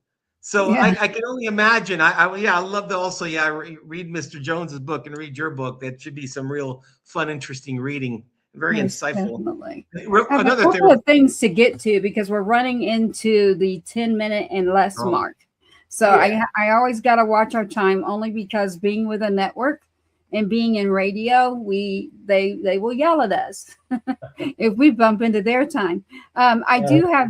So I can only imagine. I love to also read Mr. Jones's book and read your book. That should be some real fun, interesting reading. Very insightful. Definitely. Another couple of things to get to because we're running into the 10-minute and less mark. So I always got to watch our time only because being with a network and being in radio, they will yell at us if we bump into their time. I do have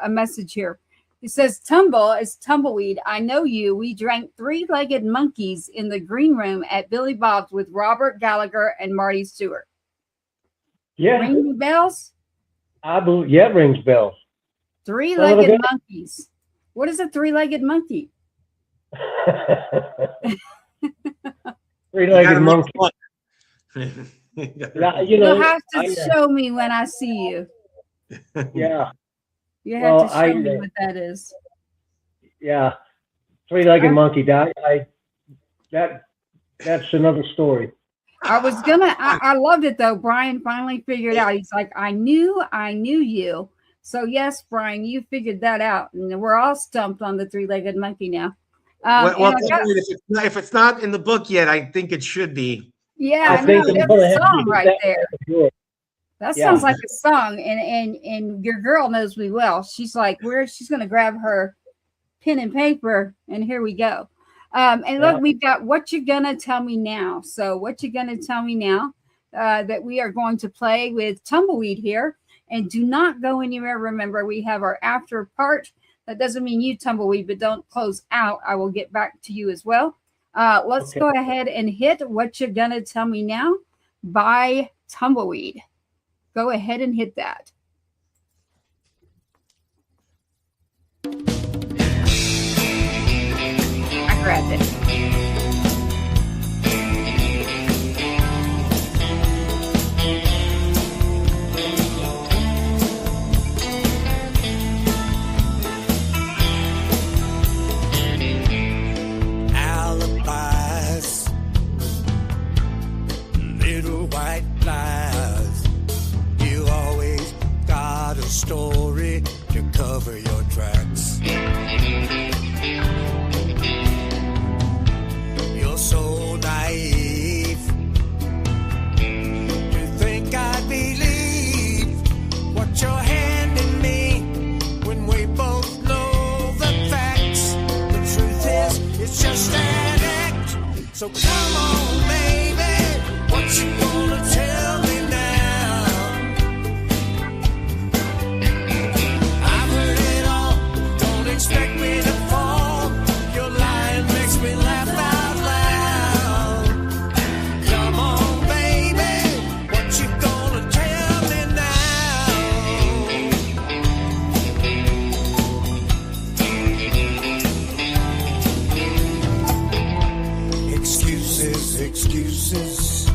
a message here. It says, Tumble is Tumbleweed. I know you. We drank three-legged monkeys in the green room at Billy Bob's with Robert Gallagher and Marty Stewart. Yeah. Ring bells? I believe, yeah, it rings bells. Three-legged monkeys. What is a three-legged monkey? Three-legged monkey. You'll have to show me when I see you. Yeah. You have to show me what that is. Yeah, three-legged monkey died. That's another story. I loved it though. Brian finally figured out. He's like, I knew you. So yes, Brian, you figured that out. And we're all stumped on the three-legged monkey now. Well, if it's not in the book yet, I think it should be. Yeah, I know. That's a song right there. That sounds like a song. And your girl knows me well. She's like, she's gonna grab her pen and paper, and here we go. And look, we've got What You Gonna Tell Me Now. So What You Gonna Tell Me Now, that we are going to play with Tumbleweed here. And do not go anywhere. Remember, we have our after part. That doesn't mean you, Tumbleweed, but don't close out. I will get back to you as well. Let's go ahead and hit What You Gonna Tell Me Now by Tumbleweed. Go ahead and hit that. I grabbed it. Alibis, little white lies. You always got a story to cover your tracks. You're so naive to think I believe what you're handing me when we both know the facts. The truth is, it's just an act. So come on, baby, what you gonna tell me now? I've heard it all, don't expect me to fall. Your lying makes me laugh out loud. Come on, baby, what you gonna tell me now? Excuses.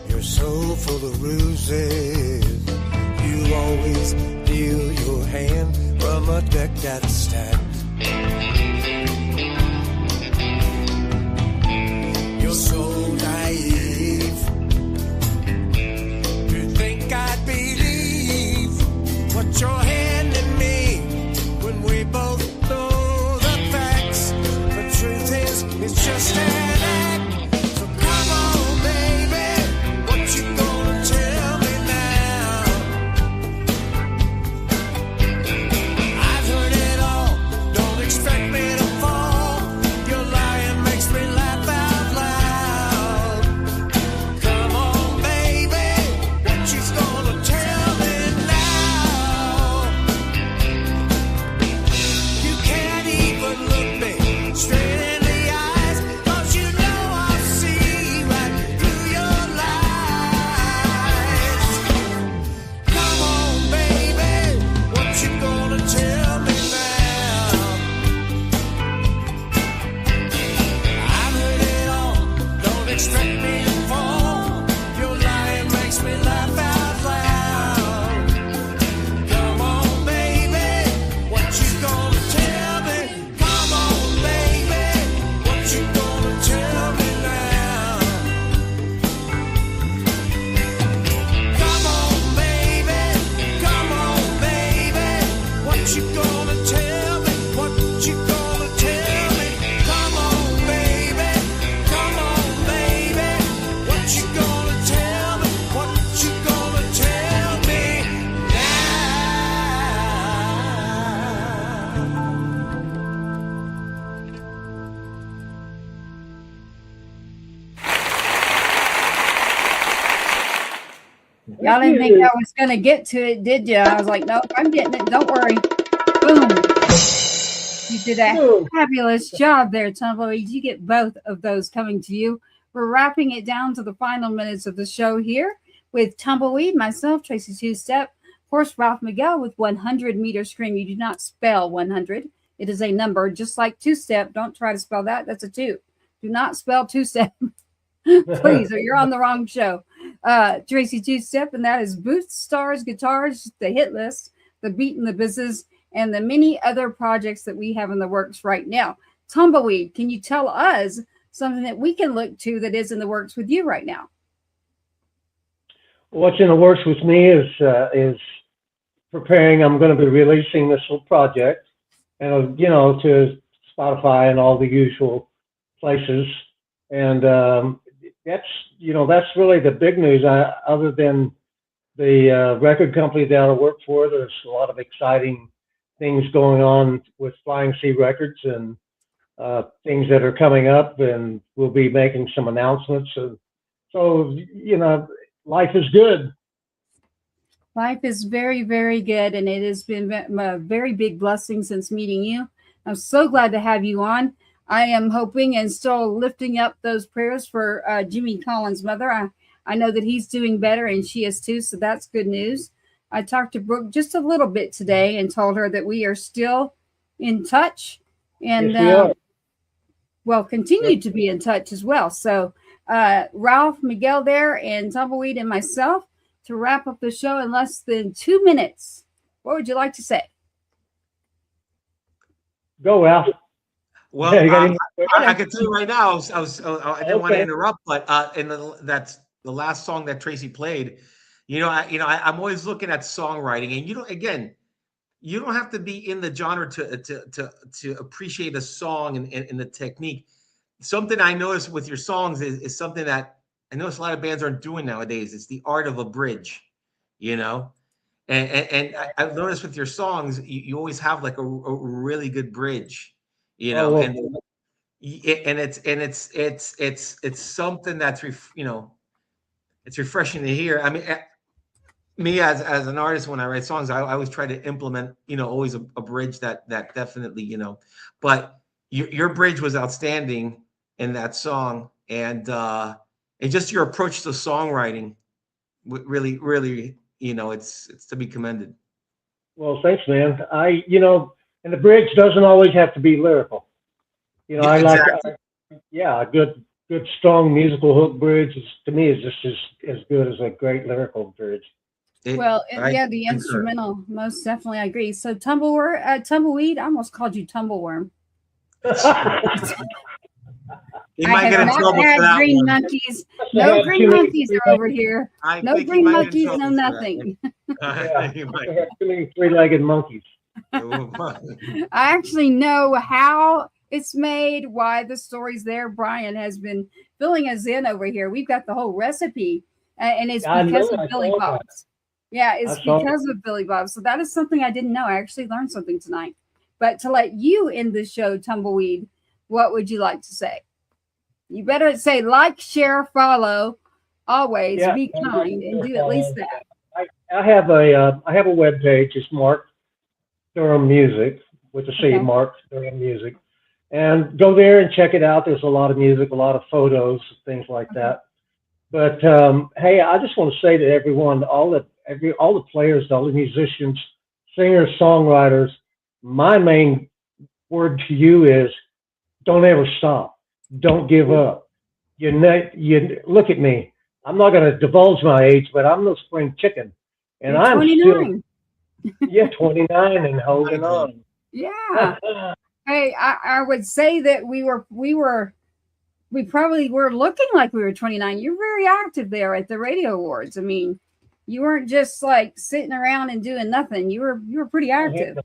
You're so full of ruses. You always deal your hand from a deck that's stacked. You're so naive to think I'd believe what you're handing me when we both know the facts. The truth is, it's just an act. So come on, baby, what you gonna tell me now? I've heard it all, don't expect me to fall. Your lying makes me laugh out loud. Come on, baby, what you gonna tell me now? You can't even look me straight in the eyes, 'cause you know I'll see right through your lies. Come on, baby, what you gonna tell me now? I've heard it all, don't expect me to fall. Your lying makes me laugh out loud. Come on, baby, what you gonna tell me? Come on, baby, what you gonna tell me now? Come on, baby, what you gonna tell me? What you gonna tell me? Come on, baby, what you gonna tell me? What you gonna tell me now? Y'all didn't think I was going to get to it, did you? I was like, nope, I'm getting it. Don't worry. Boom. You did a fabulous job there, Tumbleweed. You get both of those coming to you. We're wrapping it down to the final minutes of the show here with Tumbleweed, myself, Tracy Two-Step, of course, Ralph Miguel with 100-meter scream. You do not spell 100. It is a number, just like Two-Step. Don't try to spell that. That's a 2. Do not spell Two-Step. Please, or you're on the wrong show. Tracy Two-Step, and that is Boots, Stars, Guitars, the hit list, the beat in the business, and the many other projects that we have in the works right now. Tumbleweed, can you tell us something that we can look to that is in the works with you right now? What's in the works with me is preparing. I'm going to be releasing this little project, and to Spotify and all the usual places. And that's really the big news. Other than the record company that I work for, there's a lot of exciting things going on with Flying Sea Records and things that are coming up, and we'll be making some announcements. And so, life is good. Life is very, very good, and it has been a very big blessing since meeting you. I'm so glad to have you on. I am hoping and still lifting up those prayers for Jimmy Collins' mother. I know that he's doing better, and she is too, so that's good news. I talked to Brooke just a little bit today and told her that we are still in touch, and Yes, continue to be in touch as well. So Ralph, Miguel there, and Tumbleweed and myself, to wrap up the show in less than 2 minutes. What would you like to say? Go, Ralph. Well, I can tell you right now, I didn't want to interrupt, but that's the last song that Tracy played. I'm always looking at songwriting, and you don't have to be in the genre to appreciate a song and the technique. Something I noticed with your songs is something that I notice a lot of bands aren't doing nowadays. It's the art of a bridge, and I've noticed with your songs, you always have like a really good bridge, and it's something that's it's refreshing to hear. I mean, me as an artist, when I write songs, I always try to implement, always a bridge that definitely, but your bridge was outstanding in that song, and just your approach to songwriting, really, really, it's to be commended. Well, thanks, man. And the bridge doesn't always have to be lyrical. I exactly. like, a good, strong musical hook bridge to me is just as good as a great lyrical bridge. The instrumental, most definitely, I agree. So Tumbleweed, I almost called you Tumbleworm. You might get in trouble for that green one. Monkeys. No green monkeys are over here. No green monkeys, no nothing. You have too many three-legged monkeys. I actually know how it's made, why the story's there. Brian has been filling us in over here. We've got the whole recipe, and it's because of Billy Bob's. Yeah, it's because of Billy Bob. So that is something I didn't know. I actually learned something tonight. But to let you end the show, Tumbleweed, what would you like to say? You better say like, share, follow, always be kind, and do at least that. I have a web page. It's Marc Durham Music with a C, Marc Durham Music, and go there and check it out. There's a lot of music, a lot of photos, things like that. But hey, I just want to say to everyone, all the players, all the musicians, singers, songwriters, my main word to you is don't ever stop. Don't give up. You look at me. I'm not going to divulge my age, but I'm no spring chicken, and You're I'm 29. still 29 and holding on. Yeah. Hey, I would say that we probably were looking like we were 29. You're very active there at the Radio Awards. I mean, you weren't just like sitting around and doing nothing. You were pretty active.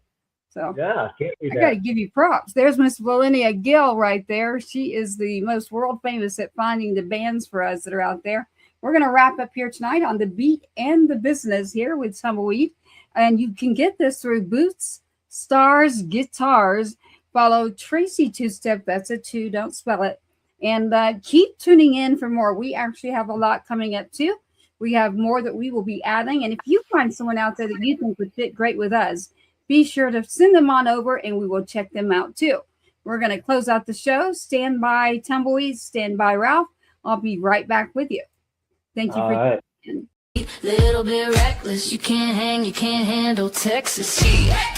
So yeah, I got to give you props. There's Miss Valencia Gill right there. She is the most world famous at finding the bands for us that are out there. We're going to wrap up here tonight on the beat and the business here with Tumbleweed. And you can get this through Boots, Stars, Guitars. Follow Tracy Two-Step. That's a 2. Don't spell it. And keep tuning in for more. We actually have a lot coming up too. We have more that we will be adding. And if you find someone out there that you think would fit great with us, be sure to send them on over and we will check them out too. We're going to close out the show. Stand by, Tumbleweed. Stand by, Ralph. I'll be right back with you. Thank you for tuning in. Little bit reckless, you can't hang, you can't handle Texas. Yeah.